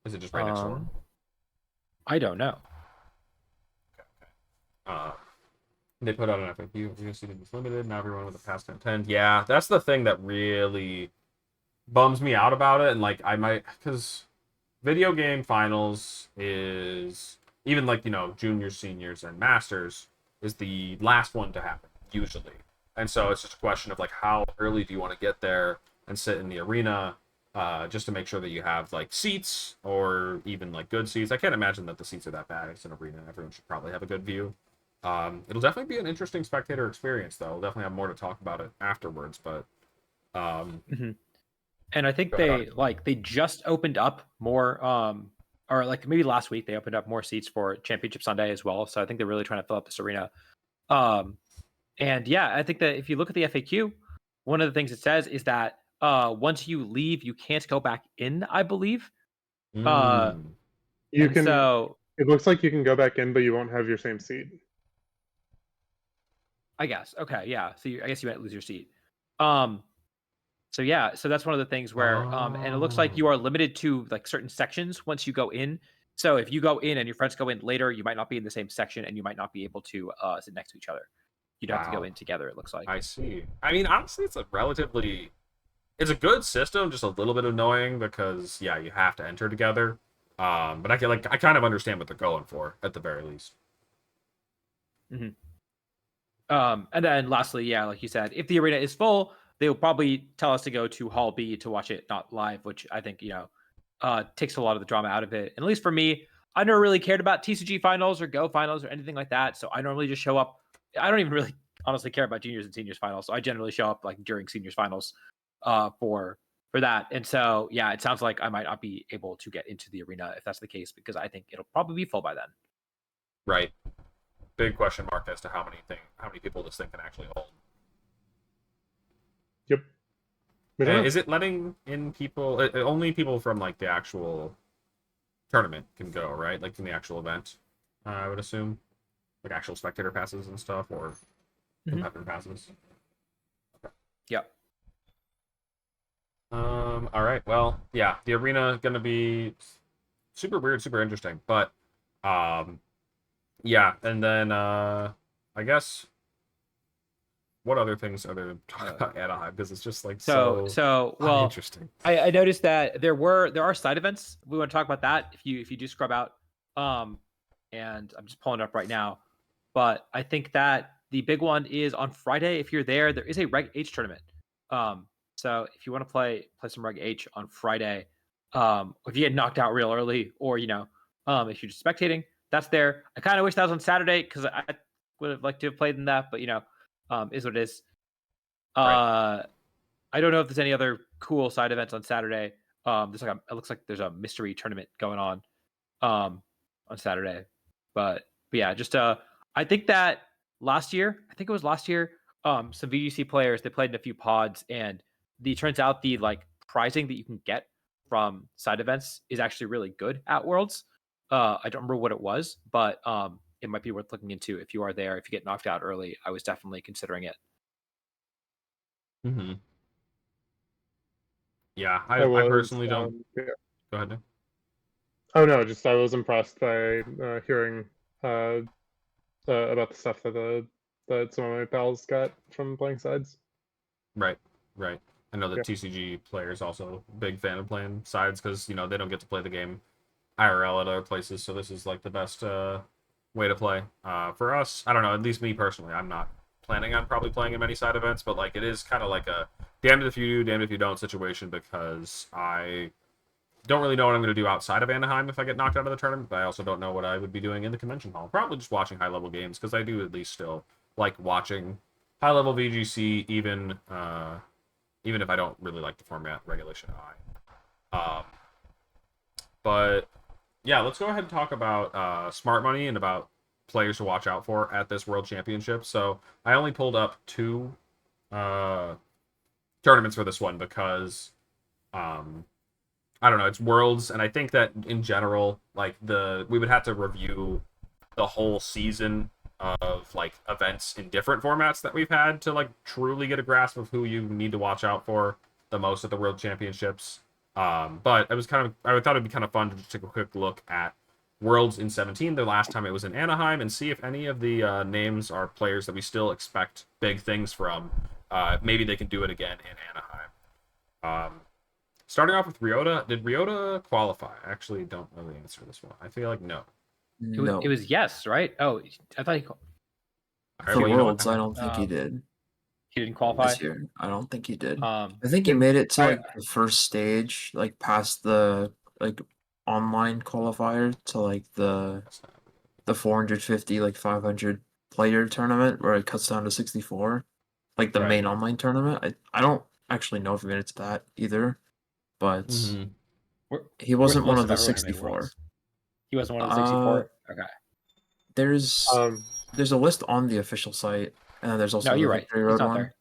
A: Is it just right next door?
B: I don't know.
A: They put out an FAQ. Arena seating is limited. Now everyone with a pass to attend. Yeah, that's the thing that really bums me out about it. And like I might, because video game finals is even like juniors, seniors, and masters is the last one to happen usually. And so it's just a question of like how early do you want to get there and sit in the arena. Just to make sure that you have like seats or even like good seats. I can't imagine that the seats are that bad. It's an arena. Everyone should probably have a good view. It'll definitely be an interesting spectator experience, though. We'll definitely have more to talk about it afterwards. But
B: and I think they just opened up more, or like maybe last week they opened up more seats for Championship Sunday as well. So I think they're really trying to fill up this arena. And yeah, I think that if you look at the FAQ, one of the things it says is that once you leave, you can't go back in, I believe.
E: You can. So it looks like you can go back in, but you won't have your same seat.
B: I guess. Okay. Yeah. So I guess you might lose your seat. So yeah. So that's one of the things where and it looks like you are limited to like certain sections once you go in. So if you go in and your friends go in later, you might not be in the same section and you might not be able to sit next to each other. You'd have to go in together. It looks like.
A: I see. I mean, honestly, it's a good system, just a little bit annoying because you have to enter together. But I kind of understand what they're going for at the very least.
B: Mm-hmm. And then lastly, like you said, if the arena is full, they will probably tell us to go to Hall B to watch it not live, which I think takes a lot of the drama out of it. And at least for me, I never really cared about TCG finals or Go finals or anything like that. So I normally just show up. I don't even really honestly care about juniors and seniors finals. So I generally show up like during seniors finals for that. And so it sounds like I might not be able to get into the arena if that's the case, because I think it'll probably be full by then.
A: Right. Big question mark as to how many people this thing can actually hold.
E: Yep.
A: Is it letting in people? Only people from like the actual tournament can go, right? Like from the actual event, I would assume, like actual spectator passes and stuff, or competitor passes.
B: Okay. Yep.
A: All right. Well, yeah, the arena is gonna be super weird, super interesting, but yeah, and then I guess what other things are there to talk about Anaheim, because it's just like so
B: well
A: interesting.
B: I noticed that there are side events. We want to talk about that if you do scrub out. And I'm just pulling it up right now. But I think that the big one is on Friday. If you're there is a Reg H tournament. So if you want to play some Reg H on Friday, if you get knocked out real early, or if you're just spectating, that's there. I kind of wish that was on Saturday because I would have liked to have played in that, but is what it is. Right. I don't know if there's any other cool side events on Saturday. It looks like there's a mystery tournament going on Saturday, but yeah, just I think that last year, some VGC players, they played in a few pods, and turns out the like prizing that you can get from side events is actually really good at Worlds. I don't remember what it was, but it might be worth looking into if you are there. If you get knocked out early, I was definitely considering it.
A: Mm-hmm. Yeah, I personally don't.
E: Yeah.
A: Go ahead, Nick.
E: Oh no, just I was impressed by hearing about the stuff that some of my pals got from playing sides.
A: Right. I know the
E: Yeah.
A: TCG players also big fan of playing sides because, you know, they don't get to play the game IRL at other places, so this is like the best way to play. For us, I don't know, at least me personally, I'm not planning on probably playing in many side events, but like it is kind of like a damned if you do, damned if you don't situation because I don't really know what I'm going to do outside of Anaheim if I get knocked out of the tournament, but I also don't know what I would be doing in the convention hall. Probably just watching high level games because I do at least still like watching high level VGC, even if I don't really like the format Regulation I. But yeah, let's go ahead and talk about smart money and about players to watch out for at this World Championship. So I only pulled up 2 tournaments for this one because I don't know, it's Worlds, and I think that in general, like we would have to review the whole season of like events in different formats that we've had to like truly get a grasp of who you need to watch out for the most at the World Championships. But it was I thought it'd be kind of fun to just take a quick look at Worlds in 17, the last time it was in Anaheim, and see if any of the names are players that we still expect big things from. Maybe they can do it again in Anaheim. Starting off with Ryota, did Ryota qualify? I actually don't know the answer to this one. I feel like no.
D: No.
B: It was yes, right? Oh, I thought
A: All right,
D: For
A: well, you know what?
D: Worlds, I don't think he did
B: he didn't qualify.
D: this year. I don't think he did.
B: Um,
D: I think he made it to
E: I-
D: like the first stage, like past the like online qualifier to like the 450 like 500 player tournament where it cuts down to 64, like the
A: Right.
D: main online tournament. I don't actually know if he made it to that either, but
A: Mhm.
D: he wasn't one
B: where's
D: of
B: the
D: the
B: list of everyone who made
D: 64.
B: Worlds? He wasn't one of the 64. Okay.
D: There's a list on the official site, and then there's also
B: No,
D: the
B: you're right.
D: Victory
B: He's
D: Road
B: not
D: one.
B: there.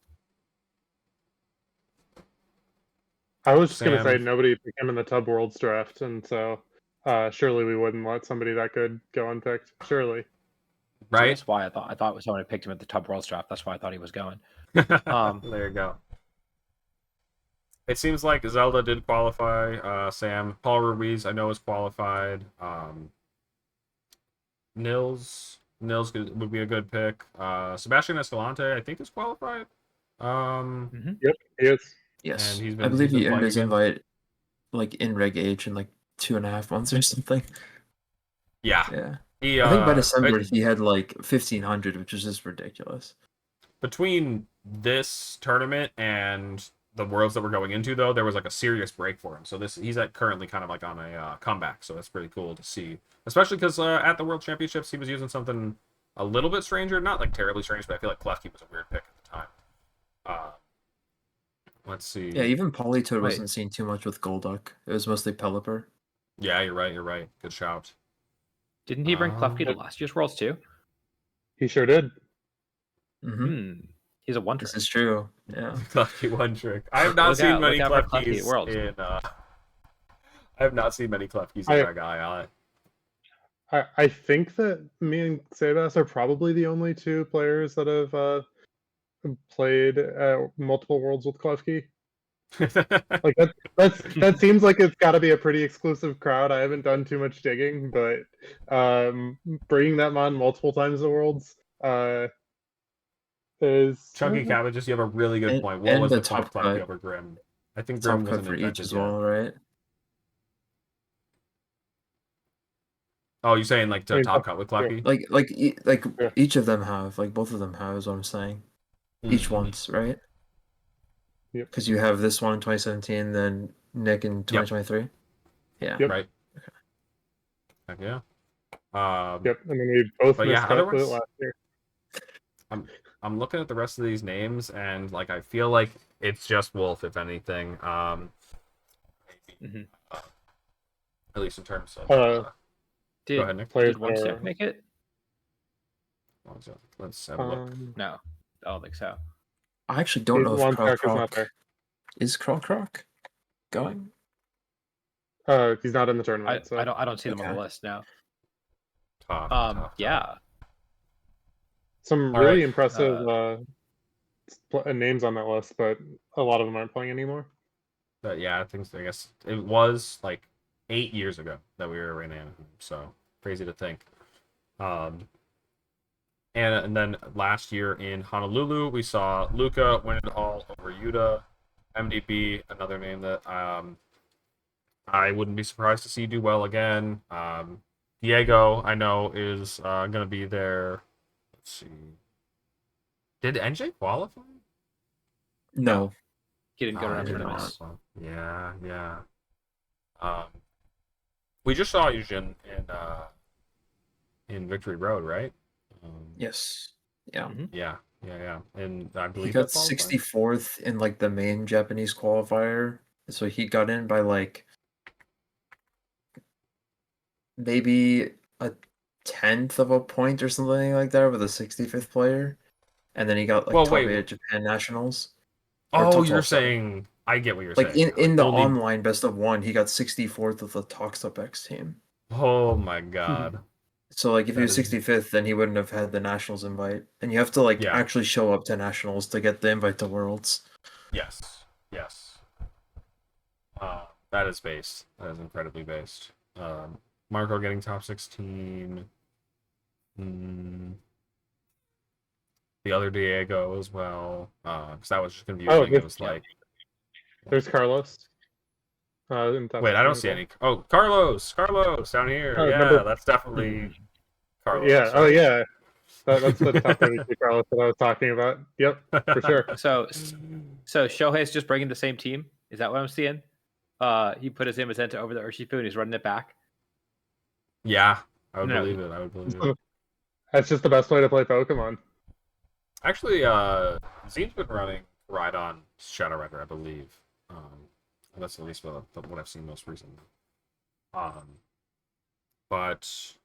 E: I was just gonna
A: Sam.
E: say nobody picked him in the Tub Worlds draft, and so surely we wouldn't let somebody that good go unpicked. Surely.
B: So
A: Right?
B: that's why I thought someone had picked him at the Tub Worlds draft. That's why I thought he was going.
A: There you go. It seems like Zelda did qualify. Sam, Paul Ruiz, I know is qualified. Nils would be a good pick. Sebastian Escalante, I think, is qualified.
E: Yep, he is.
D: Yes,
A: And he's
D: I
A: been
D: believe he earned
A: playing
D: his
A: again.
D: invite like in Reg H in like 2.5 months or something.
A: Yeah.
D: Yeah. I think by December he had like 1,500, which is just ridiculous.
A: Between this tournament and the Worlds that we're going into, though, there was like a serious break for him. So he's currently kind of like on a comeback. So that's pretty cool to see, especially because at the World Championships he was using something a little bit stranger, not like terribly strange, but I feel like Klefki was a weird pick at the time. Let's see.
D: Yeah, even Polytoad wasn't seen too much with Golduck. It was mostly Pelipper.
A: Yeah, you're right. Good shout.
B: Didn't he bring Klefki to last year's Worlds too?
E: He sure did.
B: He's a wonder.
D: This is true. Yeah.
A: Klefki one trick. I have not seen many Klefkis
B: Worlds.
A: in. I have not seen many Klefkis in Reg I.
E: I think that me and Sebas are probably the only 2 players that have played multiple Worlds with Klefki. Like that seems like it's got to be a pretty exclusive crowd. I haven't done too much digging, but bringing that on multiple times the Worlds is
A: Chunky Cabbages. You have a really good point. What was the point of Klefki over Grim? I think Grim wasn't
D: for
A: invented
D: each as
A: yet.
D: well, right?
A: Oh, you're saying like to top cut with Klefki?
D: Like each of them have, like both of them have, is what I'm saying. Each once, right?
E: Yep.
D: Because you have this one in 2017, then Nick in 2023.
A: Yeah.
E: Yep.
A: Right. Heck yeah.
E: Yep, and then we both missed cut with it last year.
A: I'm looking at the rest of these names, and like I feel like it's just Wolf, if anything. Maybe, at least in terms of. Go ahead, Nick.
B: Did one step make it?
A: Let's have a look.
B: No, I don't think so.
D: I actually don't know if
E: Croc is not there.
D: Is Croc going?
E: He's not in the tournament.
B: I don't see them on the list now.
A: Tough.
B: Yeah.
E: Some really impressive names on that list, but a lot of them aren't playing anymore.
A: But yeah, I guess it was like 8 years ago that we were in Anaheim, so crazy to think. And then last year in Honolulu, we saw Luca win it all over Yuta, MDB, another name that I wouldn't be surprised to see do well again. Diego, I know, is going to be there. Let's see. Did NJ qualify?
D: No.
B: He didn't go
A: Oh,
B: to
A: I
B: that
A: did
B: tournament.
A: not qualify. Yeah. We just saw Eugene in Victory Road, right?
D: Yes. Yeah.
A: Yeah. And I
D: He
A: believe
D: got
A: that qualified.
D: 64th in like the main Japanese qualifier. So he got in by like maybe a tenth of a point or something like that with a 65th player. And then he got like
A: Well,
D: top
A: wait.
D: 8 at Japan Nationals. Or
A: Oh,
D: top
A: you're
D: 12, sorry.
A: saying I get what you're
D: Like
A: saying.
D: in the
A: only.
D: online best of one, he got 64th with the Toxed Up X team.
A: Oh my god.
D: So like if he
A: That
D: was
A: is
D: 65th, then he wouldn't have had the Nationals invite. And you have to like
A: Yeah.
D: actually show up to Nationals to get the invite to Worlds.
A: Yes. That is based. That is incredibly based. Marco getting top 16. The other Diego as well. Because that was just confusing.
E: Oh,
A: It was like,
E: There's Carlos. In top
A: wait, I don't
E: 16
A: see
E: as well.
A: any. Oh, Carlos down here.
E: Oh,
A: Yeah,
E: number-
A: that's definitely Carlos.
E: Yeah. Oh,
A: right?
E: yeah. That's the top 32 Carlos that I was talking about. Yep, for sure.
B: So Shohei's just bringing the same team. Is that what I'm seeing? He put his Imazenta over the Urshifu and he's running it back.
A: Yeah, I would
B: No.
A: believe it.
E: That's just the best way to play Pokemon.
A: Actually, Zene's been running Rhydon Shadow Rider, I believe. That's at least what I've seen most recently. But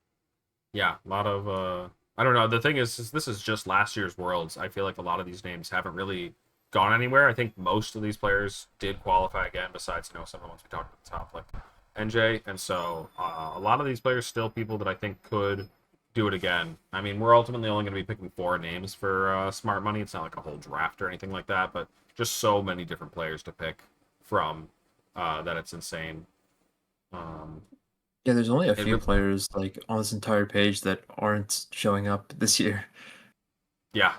A: yeah, a lot of I don't know. The thing is this is just last year's Worlds. I feel like a lot of these names haven't really gone anywhere. I think most of these players did qualify again, besides some of the ones we talked at the top, like NJ. And so a lot of these players still people that I think could do it again. I mean, we're ultimately only going to be picking 4 names for Smart Money. It's not like a whole draft or anything like that, but just so many different players to pick from that it's insane.
D: Yeah, there's only a few players like on this entire page that aren't showing up this year.
A: Yeah.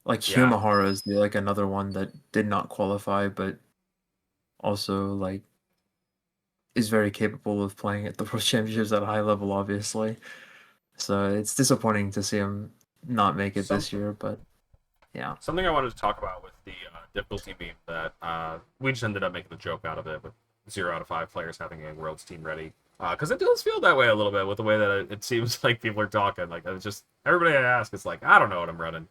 D: Like Humahara is like another one that did not qualify, but also like is very capable of playing at the World Championships at a high level, obviously. So it's disappointing to see him not make it this year, but yeah.
A: Something I wanted to talk about with the difficulty meme that we just ended up making a joke out of it, with 0 out of 5 players having a Worlds team ready. Because it does feel that way a little bit with the way that it seems like people are talking. Like, it's just, everybody I ask is like, I don't know what I'm running.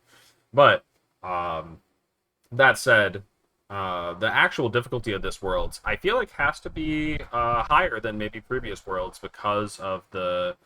A: But that said, the actual difficulty of this Worlds, I feel like has to be higher than maybe previous Worlds because of the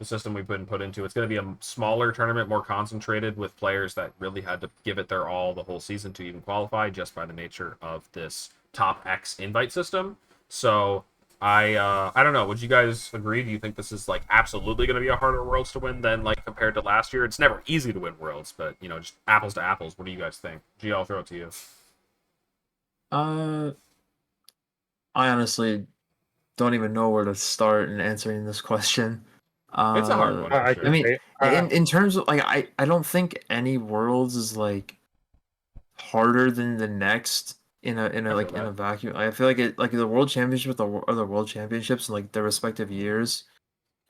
A: system we've been put into. It's going to be a smaller tournament, more concentrated, with players that really had to give it their all the whole season to even qualify, just by the nature of this top X invite system. So I don't know. Would you guys agree? Do you think this is like absolutely going to be a harder Worlds to win than like compared to last year? It's never easy to win Worlds, but just apples to apples. What do you guys think? G, I'll throw it to you.
D: I honestly don't even know where to start in answering this question.
A: It's a hard one.
E: I
A: Sure.
D: mean, in terms of like, I don't think any Worlds is like harder than the next in a vacuum. I feel like it like the World Championship or the World Championships in like their respective years,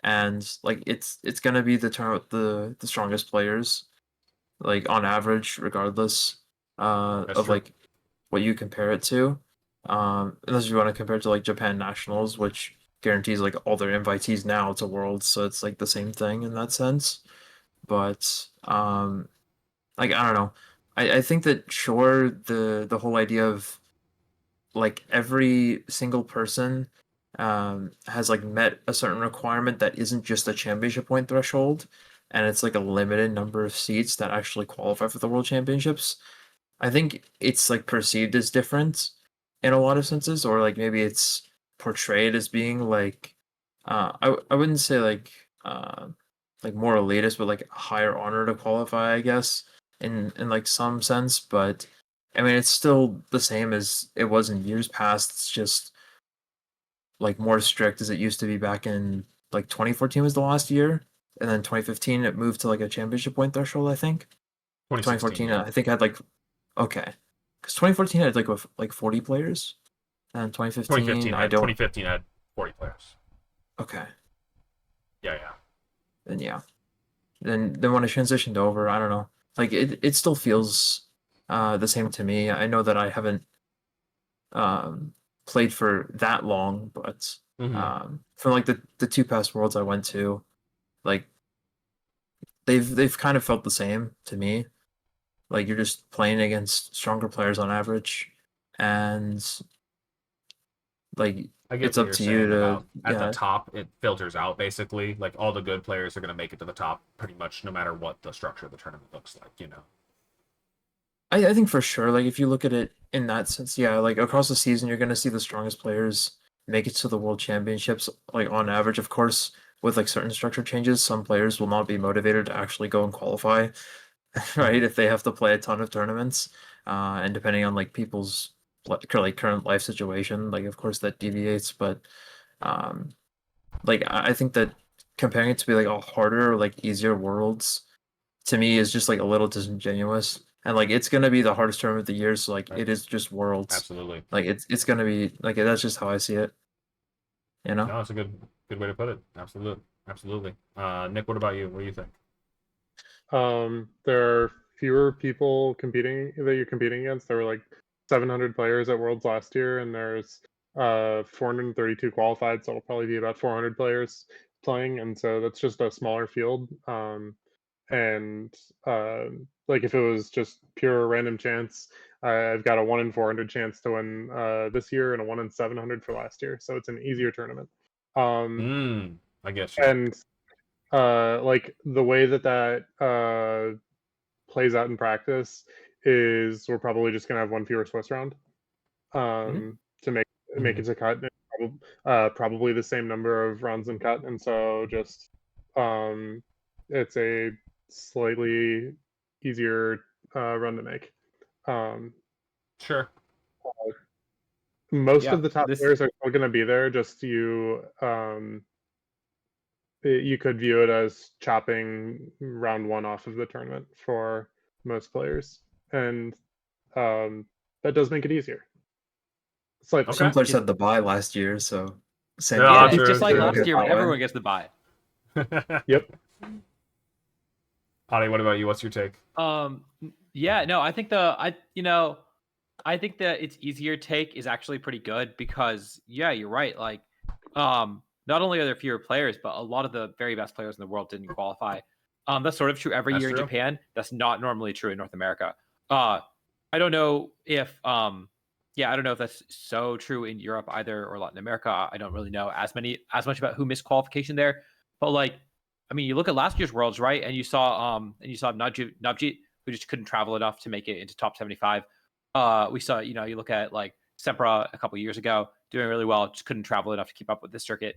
D: and like it's gonna be the turn with the strongest players, like on average, regardless of
A: true.
D: like what you compare it to. Unless you want to compare it to like Japan Nationals, which guarantees like all their invitees now to Worlds, so it's like the same thing in that sense. But like I don't know. I think that sure the whole idea of like every single person has like met a certain requirement that isn't just a championship point threshold, and it's like a limited number of seats that actually qualify for the World Championships. I think it's like perceived as different in a lot of senses, or like maybe it's portrayed as being like I wouldn't say like more elitist, but like a higher honor to qualify, I guess, in like some sense. But I mean, it's still the same as it was in years past. It's just like more strict as it used to be back in like 2014 was the last year, and then 2015 it moved to like a championship point threshold. I think 2014
A: yeah.
D: I think had like okay, because 2014 had like 40 players, and 2015 I don't.
A: 2015 had 40 players.
D: Okay,
A: Yeah.
D: then yeah, then when I transitioned over, I don't know. Like it still feels the same to me. I know that I haven't played for that long, but
A: Mm-hmm.
D: from like the two past worlds I went to, like they've kind of felt the same to me. Like you're just playing against stronger players on average, and like
A: I get
D: it's
A: what
D: up
A: you're
D: to you
A: saying
D: to
A: about at the top, it filters out basically. Like all the good players are going to make it to the top pretty much no matter what the structure of the tournament looks like, you know.
D: I think for sure, like if you look at it in that sense, yeah, like across the season, you're gonna see the strongest players make it to the World Championships, like on average. Of course, with like certain structure changes, some players will not be motivated to actually go and qualify, right? If they have to play a ton of tournaments, and depending on like people's like current life situation, like of course that deviates, but um, like I think that comparing it to be like a harder or like easier worlds to me is just like a little disingenuous. And like it's gonna be the hardest tournament of the year, so like
A: Right.
D: it is just worlds.
A: Absolutely.
D: Like it's gonna be like that's just how I see it. You know?
A: No, it's a good way to put it. Absolutely. Nick, what about you? What do you think?
E: There are fewer people competing that you're competing against. There were like 700 players at Worlds last year, and there's 432 qualified, so it'll probably be about 400 players playing, and so that's just a smaller field. And like if it was just pure random chance, I've got a 1 in 400 chance to win this year and a 1 in 700 for last year, so it's an easier tournament.
A: I guess you.
E: And like the way that plays out in practice is we're probably just gonna have one fewer Swiss round to make it to cut. Probably the same number of rounds in cut, and so just it's a slightly easier run to make.
A: Sure.
E: Most
B: Yeah,
E: of the top
B: this
E: players are still going to be there. Just you could view it as chopping round one off of the tournament for most players, and that does make it easier slightly.
D: Some
A: Okay.
D: players had the bye last year, so same.
A: Yeah,
B: yeah,
A: true,
B: it's just like
A: true.
B: last year when
D: Okay.
B: everyone gets the bye.
E: Yep.
A: Adi, what about you? What's your take?
B: Yeah, no, I think I think that it's easier take is actually pretty good because yeah, you're right. Like, not only are there fewer players, but a lot of the very best players in the world didn't qualify. That's sort of true every
A: That's
B: year
A: true.
B: in Japan. That's not normally true in North America. I don't know if yeah, I don't know if that's so true in Europe either or Latin America. I don't really know as much about who missed qualification there. But like, I mean, you look at last year's Worlds, right? And you saw Navjit, who just couldn't travel enough to make it into top 75. We saw, you look at like Sempra a couple years ago doing really well, just couldn't travel enough to keep up with this circuit.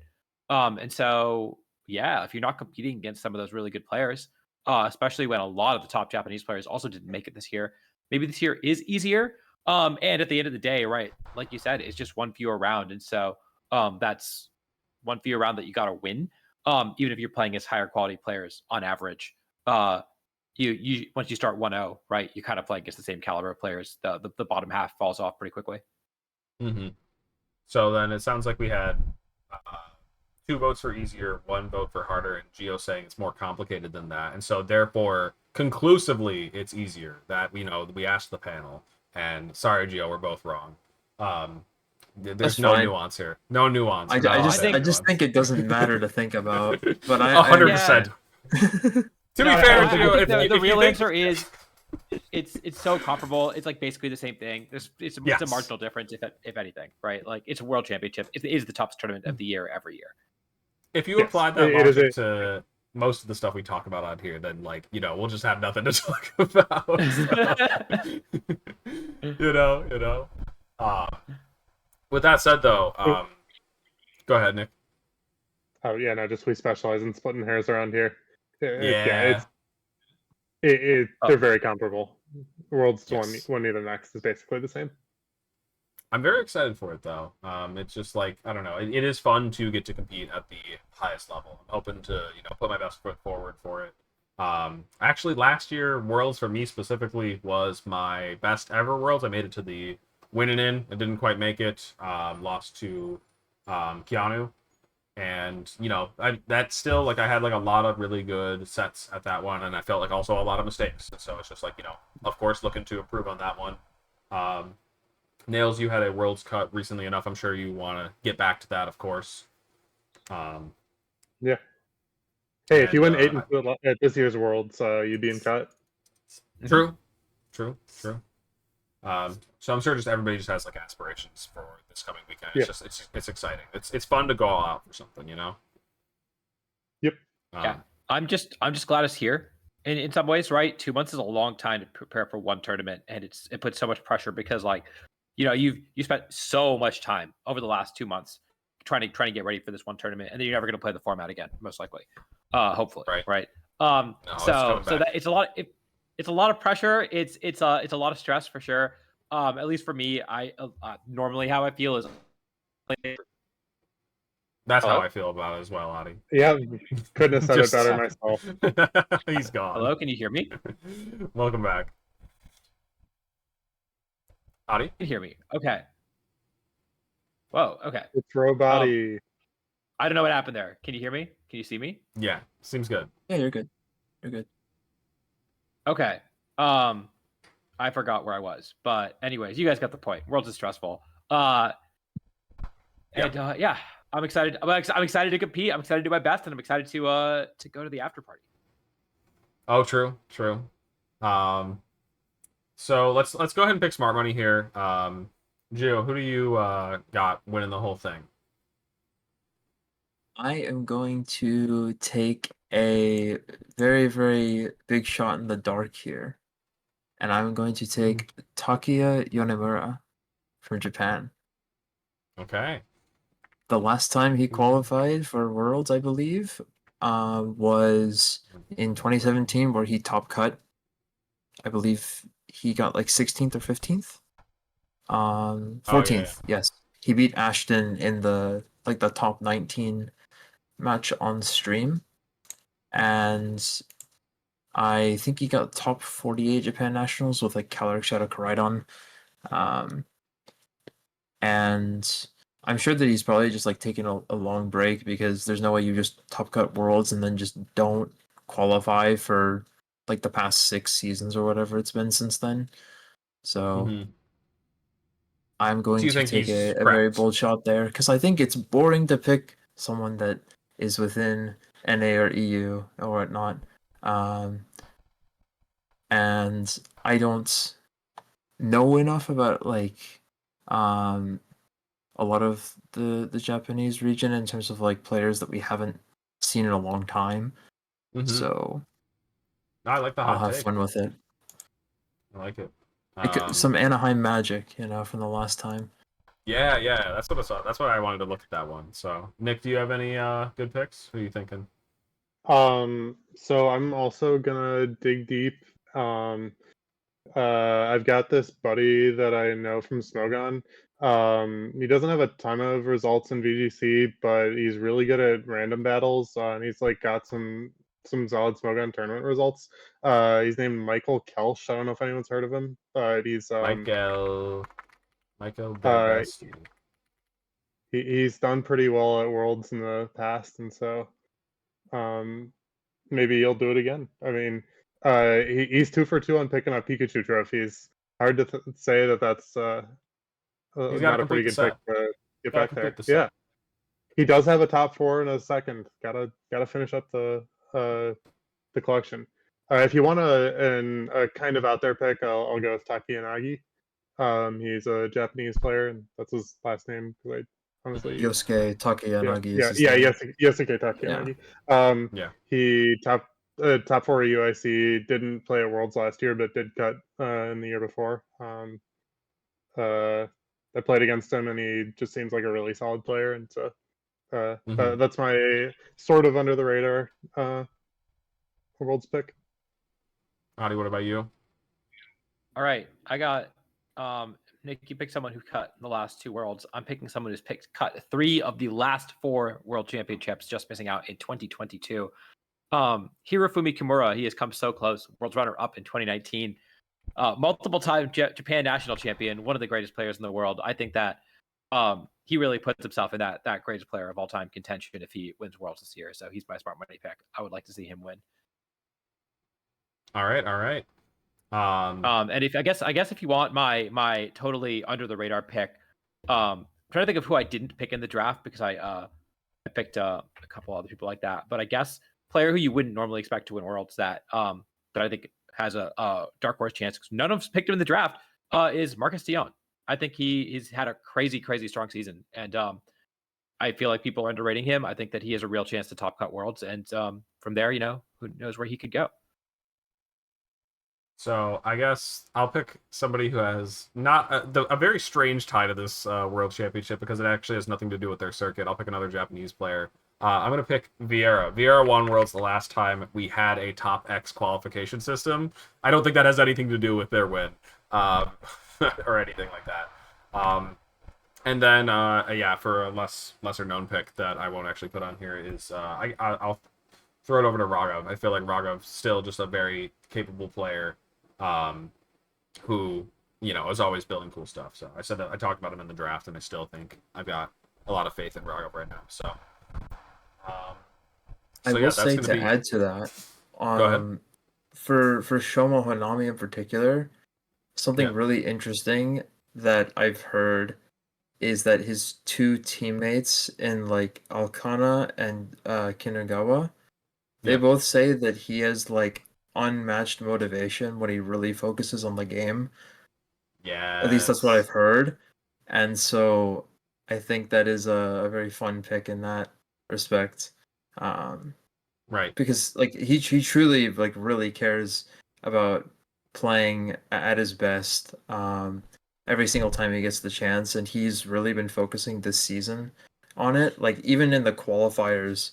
B: And so yeah, if you're not competing against some of those really good players, especially when a lot of the top Japanese players also didn't make it this year, maybe this year is easier. And at the end of the day, right, like you said, it's just one fewer round, and so that's one fewer round that you got to win. Even if you're playing as higher quality players on average, you once you start 1-0, right, you kind of play against the same caliber of players. The bottom half falls off pretty quickly.
A: Mm-hmm. So then it sounds like we had 2 votes for easier, 1 vote for harder, and Gio saying it's more complicated than that. And so therefore, conclusively, it's easier. That we asked the panel, and sorry, Gio, we're both wrong. There's
D: That's
A: no
D: fine.
A: nuance here. No nuance.
D: I just think it doesn't matter to think about. But I
A: 100%. To be
B: No,
A: fair,
B: I
A: Gio,
B: think the real
A: think...
B: answer is it's so comparable. It's like basically the same thing. It's a marginal difference, if anything, right? Like it's a world championship. It is the toughest tournament of the year every year.
A: If you apply that logic to most of the stuff we talk about on here, then we'll just have nothing to talk about. So, with that said, though, go ahead, Nick.
E: Oh yeah, no, just we specialize in splitting hairs around here.
A: Yeah.
E: They're very comparable. Worlds to
A: Yes.
E: one near the next is basically the same.
A: I'm very excited for it, though. It's just I don't know. It is fun to get to compete at the highest level. I'm hoping to, put my best foot forward for it. Actually, last year Worlds for me specifically was my best ever Worlds. I made it to the winning in. I didn't quite make it. Lost to Keanu, and that's still like I had like a lot of really good sets at that one, and I felt like also a lot of mistakes. So it's just like of course, looking to improve on that one. Um, Nails, you had a Worlds cut recently enough. I'm sure you want to get back to that, of course.
E: Yeah. Hey, if you win
A: And
E: 8 at this year's Worlds, you'd be in cut.
A: true, true. So I'm sure just everybody just has like aspirations for this coming weekend. It's
E: Yeah.
A: just it's exciting. It's fun to go all out for something,
E: Yep.
B: Yeah. I'm just glad it's here. And in some ways, right? 2 months is a long time to prepare for one tournament, and it puts so much pressure because you spent so much time over the last 2 months trying to get ready for this one tournament, and then you're never going to play the format again, most likely. Hopefully, right?
A: No,
B: So that it's a lot. It's a lot of pressure. It's a lot of stress for sure. At least for me, I normally how I feel is
A: That's
B: Hello?
A: how I feel about it as well, Adi.
E: Yeah, couldn't have said
A: Just-
E: it better myself.
A: He's gone.
B: hello. Can you hear me?
A: Welcome back, Adi.
B: You can hear me. Okay. Whoa. Okay.
E: The throw body.
B: I don't know what happened there. Can you hear me? Can you see me?
A: Yeah, seems good.
D: Yeah, you're good. You're good.
B: Okay. I forgot where I was, but anyways, you guys got the point. Worlds is stressful. Yeah, I'm excited. I'm excited to compete. I'm excited to do my best, and I'm excited to go to the after party.
A: Oh, true. So let's go ahead and pick smart money here. Gio, who do you got winning the whole thing?
D: I am going to take a very, very big shot in the dark here. And I'm going to take Takuya Yonemura from Japan.
A: Okay.
D: The last time he qualified for Worlds, I believe, was in 2017, where he top cut. I believe he got like 16th or 15th. 14th, yes. He beat Ashton in the top 19 match on stream, and I think he got top 48 Japan Nationals with like Caloric Shadow Koraidon. And I'm sure that he's probably just like taking a long break, because there's no way you just top cut Worlds and then just don't qualify for like the past 6 seasons or whatever it's been since then. So I'm going
A: you
D: to
A: think
D: take
A: he's
D: a very
A: prepped?
D: bold shot there, because I think it's boring to pick someone that is within NA or EU or whatnot. And I don't know enough about like a lot of the Japanese region in terms of like players that we haven't seen in a long time. So
A: I like the
D: I'll
A: hot
D: have
A: take.
D: fun with it.
A: I like it.
D: Some Anaheim magic, from the last time.
A: Yeah, that's what I saw. That's why I wanted to look at that one. So, Nick, do you have any good picks? Who are you thinking?
E: So I'm also gonna dig deep. I've got this buddy that I know from Smogon. He doesn't have a ton of results in VGC, but he's really good at random battles, and he's like got some solid Smogon tournament results. He's named Michael Kelsch. I don't know if anyone's heard of him, but he's
A: Michael Delvesti.
E: he's done pretty well at Worlds in the past, and so maybe he'll do it again. I mean, he's 2 for 2 on picking up Pikachu trophies. Hard to say that that's
A: He's got to
E: not a
A: complete
E: pretty
A: the
E: good
A: set.
E: pick to get
A: Gotta
E: back there.
A: complete the set.
E: Yeah, he does have a top 4 and a second. Gotta finish up the collection. If you want a kind of out there pick, I'll go with Takiyanagi. He's a Japanese player, and that's his last name. Because I honestly,
D: Yosuke Takuyanagi is his
E: yeah,
D: name.
E: Yosuke Takiyanagi.
A: Yeah.
E: He top 4 UIC, didn't play at Worlds last year, but did cut in the year before. I played against him, and he just seems like a really solid player, and so that's my sort of under the radar Worlds pick.
A: Adi, what about you?
B: All right, I got Nick. You picked someone who cut the last 2 Worlds. I'm picking someone who's cut 3 of the last 4 World Championships, just missing out in 2022. Hirofumi Kimura, he has come so close. World's runner-up in 2019. Multiple-time Japan national champion, one of the greatest players in the world. I think that he really puts himself in that greatest player of all time contention if he wins Worlds this year. So he's my smart money pick. I would like to see him win.
A: All right.
B: And if I guess if you want my totally under the radar pick, I'm trying to think of who I didn't pick in the draft because I picked a couple other people like that. But I guess player who you wouldn't normally expect to win Worlds that I think has a dark horse chance because none of us picked him in the draft is Marcus Dion. I think he's had a crazy strong season, and I feel like people are underrating him. I think that he has a real chance to top cut Worlds, and from there, who knows where he could go.
A: So I guess I'll pick somebody who has not a very strange tie to this World Championship because it actually has nothing to do with their circuit. I'll pick another Japanese player. I'm going to pick Vieira. Vieira won Worlds the last time we had a top X qualification system. I don't think that has anything to do with their win or anything like that. And then, for a lesser known pick that I won't actually put on here is I'll throw it over to Raghav. I feel like Raghav's still just a very capable player. Who is always building cool stuff. So I said that I talked about him in the draft, and I still think I've got a lot of faith in Raghav right now. So,
D: I will say to add to that,
A: Go ahead.
D: For Shomo Hanami in particular, something really interesting that I've heard is that his two teammates in like Alcana and Kinagawa, they both say that he has like unmatched motivation when he really focuses on the game.
A: Yeah.
D: At least that's what I've heard. And so I think that is a very fun pick in that respect.
A: Right.
D: Because like he truly like really cares about playing at his best every single time he gets the chance, and he's really been focusing this season on it. Like even in the qualifiers,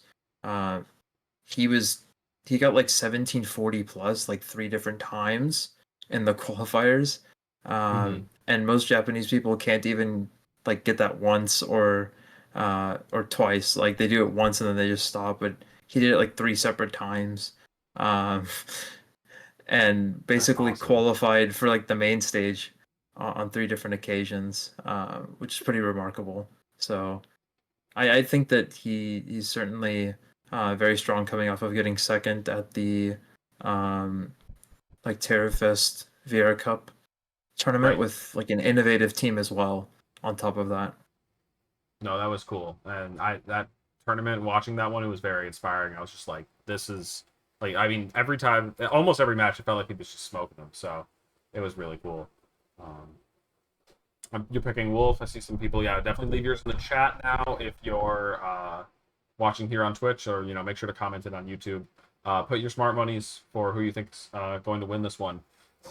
D: he got like 1740 plus like 3 different times in the qualifiers. And most Japanese people can't even like get that once or twice. Like they do it once and then they just stop, but he did it like 3 separate times. And basically qualified for like the main stage on 3 different occasions, which is pretty remarkable. So I think that he's certainly very strong coming off of getting second at the like Terrafest Vieira Cup tournament with like an innovative team as well on top of that.
A: No, that was cool. And that tournament, watching that one, it was very inspiring. I was just like, this is like, I mean, every time, almost every match, it felt like he was just smoking them. So it was really cool. You're picking Wolf. I see some people. Yeah, definitely leave yours in the chat now if you're watching here on Twitch, or make sure to comment it on YouTube. Put your smart monies for who you think's going to win this one.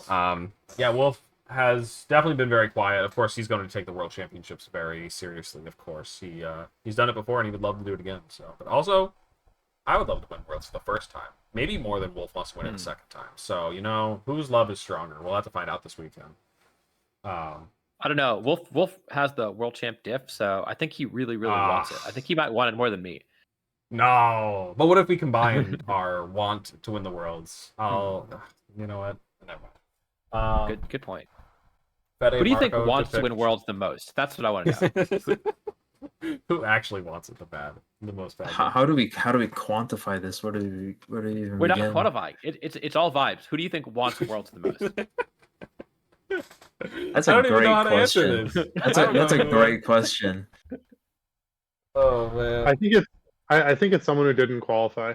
A: Wolf has definitely been very quiet. Of course, he's going to take the World Championships very seriously. Of course, he's done it before, and he would love to do it again. So, but also, I would love to win Worlds for the first time. Maybe more than Wolf wants to win it the second time. So, whose love is stronger? We'll have to find out this weekend.
B: I don't know. Wolf has the world champ diff, so I think he really wants it. I think he might want it more than me.
A: No, but what if we combine our want to win the worlds? You know what? Never mind.
B: Good point.
A: Fede
B: Who do you think
A: Marco
B: wants to win Worlds the most? That's what I want to know.
A: Who actually wants it the most bad?
D: How do we quantify this? What do we even?
B: We're not quantifying. It's all vibes. Who do you think wants Worlds the most?
D: That's a great question. That's a great question.
A: Oh man.
E: I think it's someone who didn't qualify.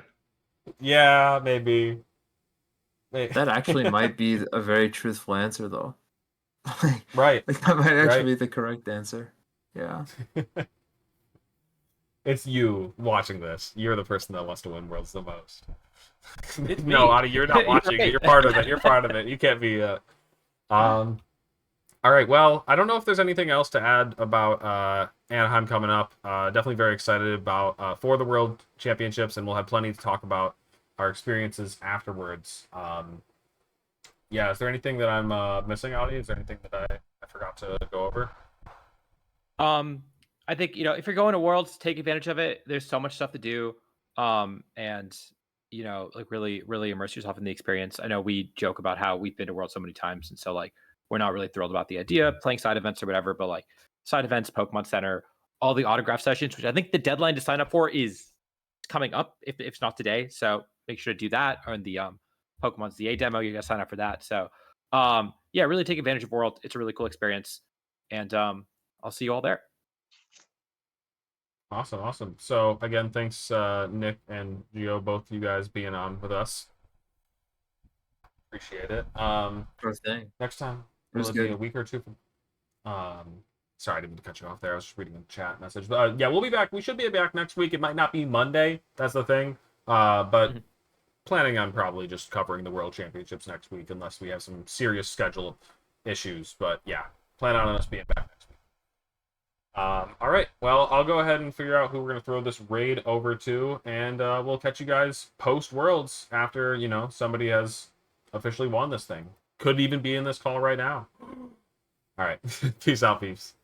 A: Yeah, maybe.
D: That actually might be a very truthful answer, though.
A: Right.
D: Like, that might actually be the correct answer. Yeah.
A: It's you watching this. You're the person that wants to win Worlds the most.
B: It's
A: no,
B: me.
A: Adi, you're not watching it. You're part of it. You're part of it. You can't be. All right. Well, I don't know if there's anything else to add about Anaheim coming up. Definitely very excited about for the World Championships, and we'll have plenty to talk about our experiences afterwards. Is there anything that I'm missing, Adi? Is there anything that I forgot to go over?
B: I think if you're going to Worlds, take advantage of it. There's so much stuff to do, and you know, like really, really immerse yourself in the experience. I know we joke about how we've been to World so many times, and so like we're not really thrilled about the idea of playing side events or whatever, but like side events, Pokemon Center, all the autograph sessions, which I think the deadline to sign up for is coming up, if it's not today. So make sure to do that. Or in the Pokemon's ZA demo, you guys sign up for that. So yeah, really take advantage of World. It's a really cool experience. And I'll see you all there.
A: Awesome. So again, thanks Nick and Gio, both of you guys being on with us. Appreciate it.
D: First thing.
A: Next time,
D: It was
A: will it be
D: good.
A: a week or two from sorry, I didn't mean to cut you off there. I was just reading a chat message. But yeah, we'll be back. We should be back next week. It might not be Monday. That's the thing. But planning on probably just covering the World Championships next week, unless we have some serious schedule issues. But yeah, plan on us being back next week. All right. Well, I'll go ahead and figure out who we're gonna throw this raid over to, and we'll catch you guys post Worlds after somebody has officially won this thing. Could even be in this call right now. All right. Peace out, peeps.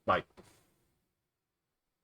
A: Bye.